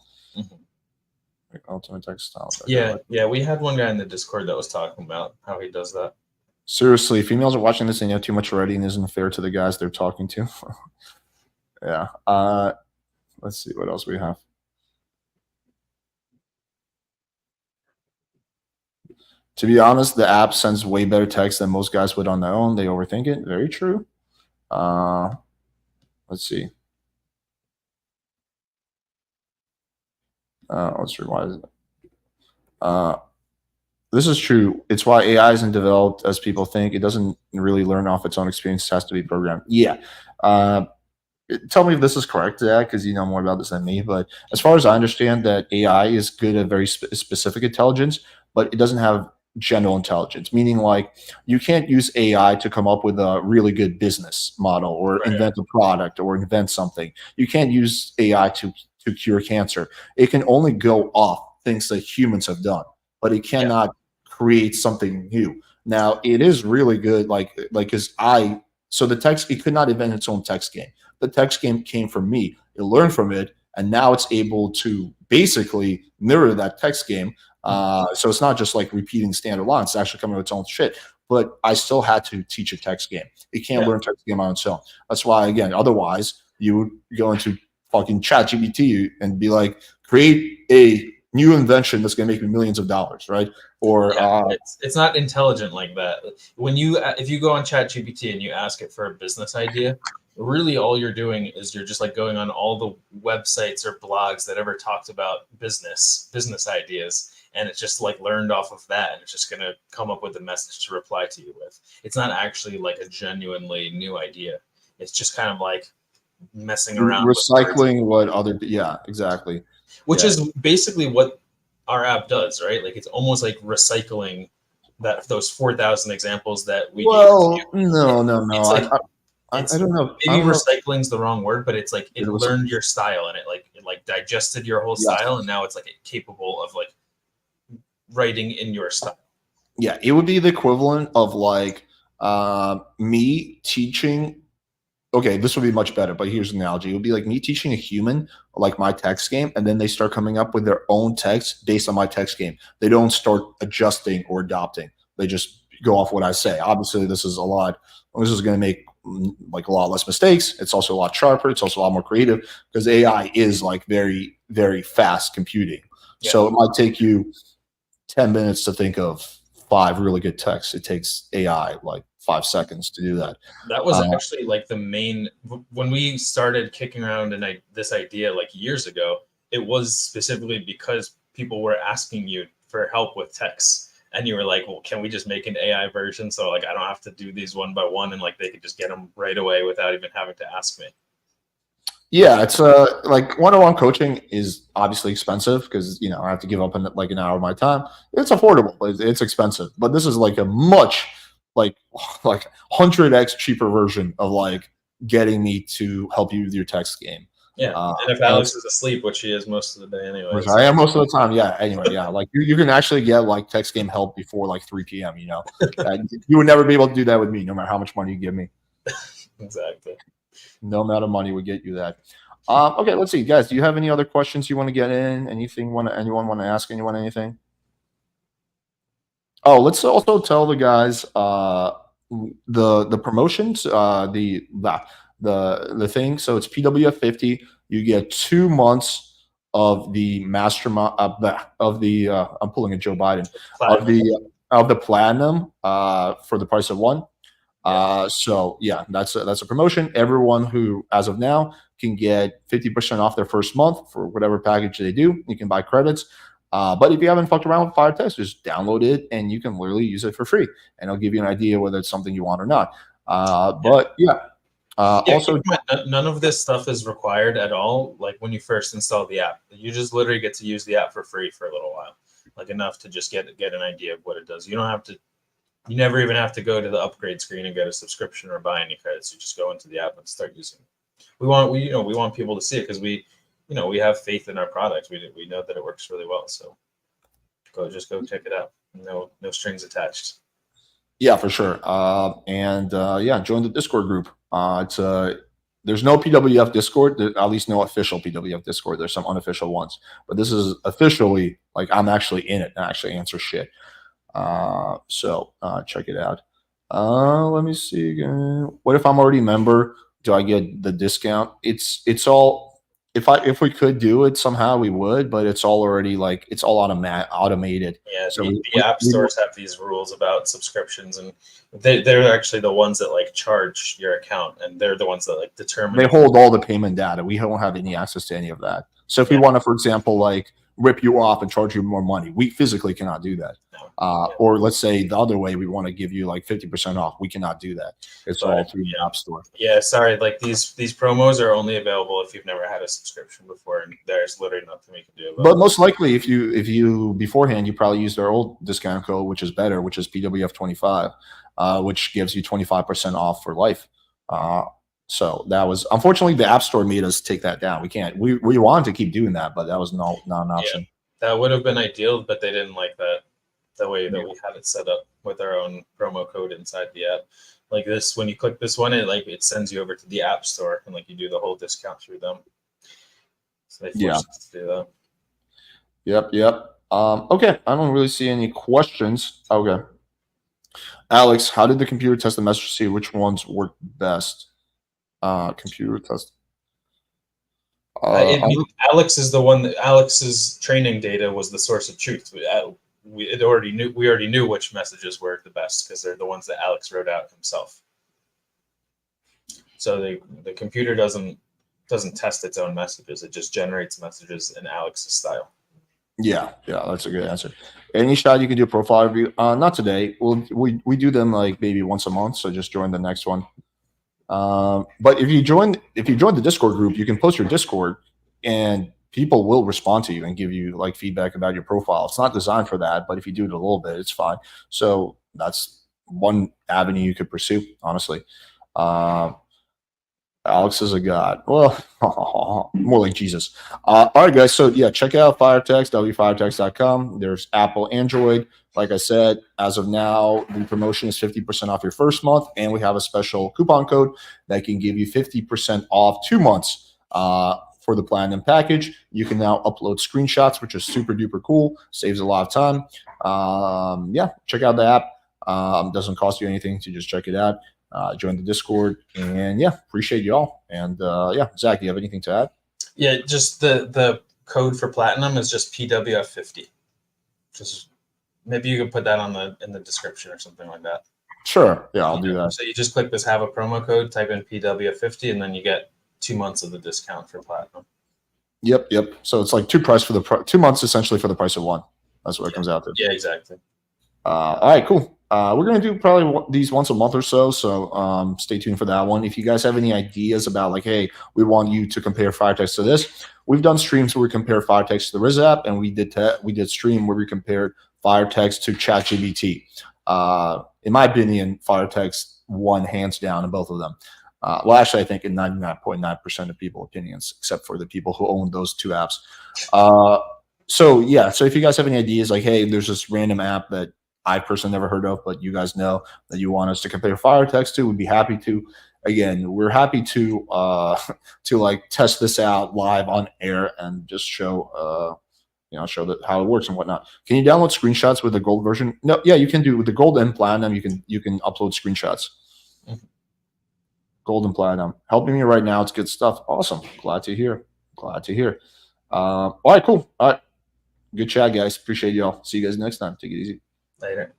Ultimate text style. Yeah, we had one guy in the Discord that was talking about how he does that. Seriously, females are watching this and know too much already and isn't fair to the guys they're talking to. Yeah. Let's see what else we have. To be honest, the app sends way better text than most guys would on their own. They overthink it. Very true. Let's see. Let's revise it. This is true. It's why AI isn't developed as people think. It doesn't really learn off its own experience. It has to be programmed. Yeah. Tell me if this is correct, Zach, because you know more about this than me. But as far as I understand, that AI is good at very specific intelligence, but it doesn't have general intelligence, meaning like you can't use AI to come up with a really good business model or invent a product or invent something. You can't use AI to cure cancer. It can only go off things that humans have done, but it cannot create something new. Now, it is really good, so the text, it could not invent its own text game. The text game came from me. It learned from it, and now it's able to basically mirror that text game. So it's not just like repeating standard lines. It's actually coming with its own shit. But I still had to teach a text game. It can't learn text game on its own. That's why, again, otherwise you would go into fucking ChatGPT and be like, create a new invention that's going to make me millions of dollars, right? Or it's not intelligent like that. When if you go on ChatGPT and you ask it for a business idea, really all you're doing is you're just like going on all the websites or blogs that ever talked about business ideas, and it's just like learned off of that, and it's just going to come up with a message to reply to you with. It's not actually like a genuinely new idea. It's just kind of like messing around, recycling what other exactly, which is basically what our app does, right? Like it's almost like recycling those 4,000 examples that we no, I don't know. Maybe recycling's the wrong word, but it's like it learned your style and it digested your whole style, and now it's like capable of like writing in your style. Yeah, it would be the equivalent of like me teaching. Okay, this would be much better, but here's an analogy. It would be like me teaching a human like my text game, and then they start coming up with their own text based on my text game. They don't start adjusting or adopting. They just go off what I say. Obviously, this is going to make like a lot less mistakes. It's also a lot sharper. It's also a lot more creative because AI is like very, very fast computing. Yeah. So it might take you 10 minutes to think of 5 really good texts. It takes AI like 5 seconds to do that. That was actually like the main, when we started kicking around this idea like years ago, it was specifically because people were asking you for help with texts. And you were like, well, can we just make an AI version so like I don't have to do these one by one and like they could just get them right away without even having to ask me? Yeah, it's like one-on-one coaching is obviously expensive because I have to give up like an hour of my time. It's affordable, but it's expensive. But this is like a much like 100x cheaper version of like getting me to help you with your text game. Yeah, and if Alex is asleep, which he is most of the day anyway. Which I am most of the time, yeah. Anyway, yeah, like you can actually get like text game help before like 3 p.m. You would never be able to do that with me, no matter how much money you give me. Exactly. No amount of money would get you that. Okay, let's see, guys. Do you have any other questions you want to get in? Anyone want to ask anyone anything? Oh, let's also tell the guys the promotions, the thing. So it's PWF 50. You get 2 months of the mastermind I'm pulling a Joe Biden of the platinum for the price of one. So yeah, that's a promotion. Everyone who, as of now, can get 50% off their first month for whatever package they do. You can buy credits. But if you haven't fucked around with FireText, just download it and you can literally use it for free. And it'll give you an idea whether it's something you want or not. But yeah. Also, none of this stuff is required at all. Like when you first install the app, you just literally get to use the app for free for a little while, like enough to just get an idea of what it does. You don't have to. You never even have to go to the upgrade screen and get a subscription or buy any credits. You just go into the app and start using it. We want people to see it because we have faith in our product. We know that it works really well. So go check it out. No strings attached. Yeah, for sure. Join the Discord group. There's no PWF Discord, at least no official PWF Discord. There's some unofficial ones, but this is officially like I'm actually in it and I actually answer shit. So check it out. Let me see again. What if I'm already a member? Do I get the discount? It's all, if we could do it somehow, we would, but it's all already like it's all automated. Yeah, so the app stores have these rules about subscriptions, and they're actually the ones that like charge your account, and they're the ones that like determine. They hold all the payment data. We don't have any access to any of that. So if we want to, for example, like rip you off and charge you more money, we physically cannot do that. Or let's say the other way, we want to give you like 50% off. We cannot do that. It's all through the app store. Yeah, sorry. Like these promos are only available if you've never had a subscription before, and there's literally nothing we can do about it. But most likely, if you beforehand, you probably used our old discount code, which is better, which is PWF25, which gives you 25% off for life. So that was, unfortunately, the App Store made us take that down. We can't. We wanted to keep doing that, but that was not an option. Yeah, that would have been ideal, but they didn't like that. The way that we had it set up with our own promo code inside the app, like this, when you click this one, it sends you over to the App Store, and like you do the whole discount through them. So they force us to do that. Yep. Okay, I don't really see any questions. Okay, Alex, how did the computer test the message to see which ones work best? Computer test. Alex is the one that Alex's training data was the source of truth. We already knew which messages were the best because they're the ones that Alex wrote out himself. So the computer doesn't test its own messages. It just generates messages in Alex's style. Yeah, that's a good answer. Any shot you can do a profile review? Not today. We do them like maybe once a month. So just join the next one. But if you join the Discord group, you can post your Discord and people will respond to you and give you like feedback about your profile. It's not designed for that, but if you do it a little bit, it's fine. So that's one avenue you could pursue, honestly. Alex is a god. Well, more like Jesus. All right, guys. So, yeah, check out FireText, wfiretext.com. There's Apple, Android. Like I said, as of now, the promotion is 50% off your first month, and we have a special coupon code that can give you 50% off 2 months for the Platinum package. You can now upload screenshots, which is super duper cool. Saves a lot of time. Yeah, check out the app. Doesn't cost you anything to just check it out. Join the Discord, and yeah, appreciate y'all. And yeah, Zach, do you have anything to add? Yeah, just the code for Platinum is just PWF50. Just maybe you could put that on in the description or something like that. Sure. Yeah, I'll do that. So you just click this have a promo code, type in PWF50, and then you get 2 months of the discount for Platinum. Yep. So it's like 2 months essentially for the price of 1. That's what it comes out to. Yeah, exactly. All right, cool. We're going to do probably these once a month or so. So stay tuned for that one. If you guys have any ideas about like, hey, we want you to compare FireText to this, we've done streams where we compare FireText to the Riz app, and we did stream where we compared FireText to ChatGPT. In my opinion, FireText won hands down in both of them. Well, actually, I think in 99.9% of people's opinions, except for the people who own those 2 apps. So yeah, so if you guys have any ideas, like, hey, there's this random app that I personally never heard of, but you guys know that you want us to compare FireText to, we'd be happy to. Again, we're happy to like test this out live on air and just show show that how it works and whatnot. Can you download screenshots with the gold version? No, yeah, you can do with the gold and platinum. You can upload screenshots. Gold and platinum helping me right now. It's good stuff. Awesome. Glad to hear. All right, cool. All right, good chat, guys. Appreciate y'all. See you guys next time. Take it easy. Later.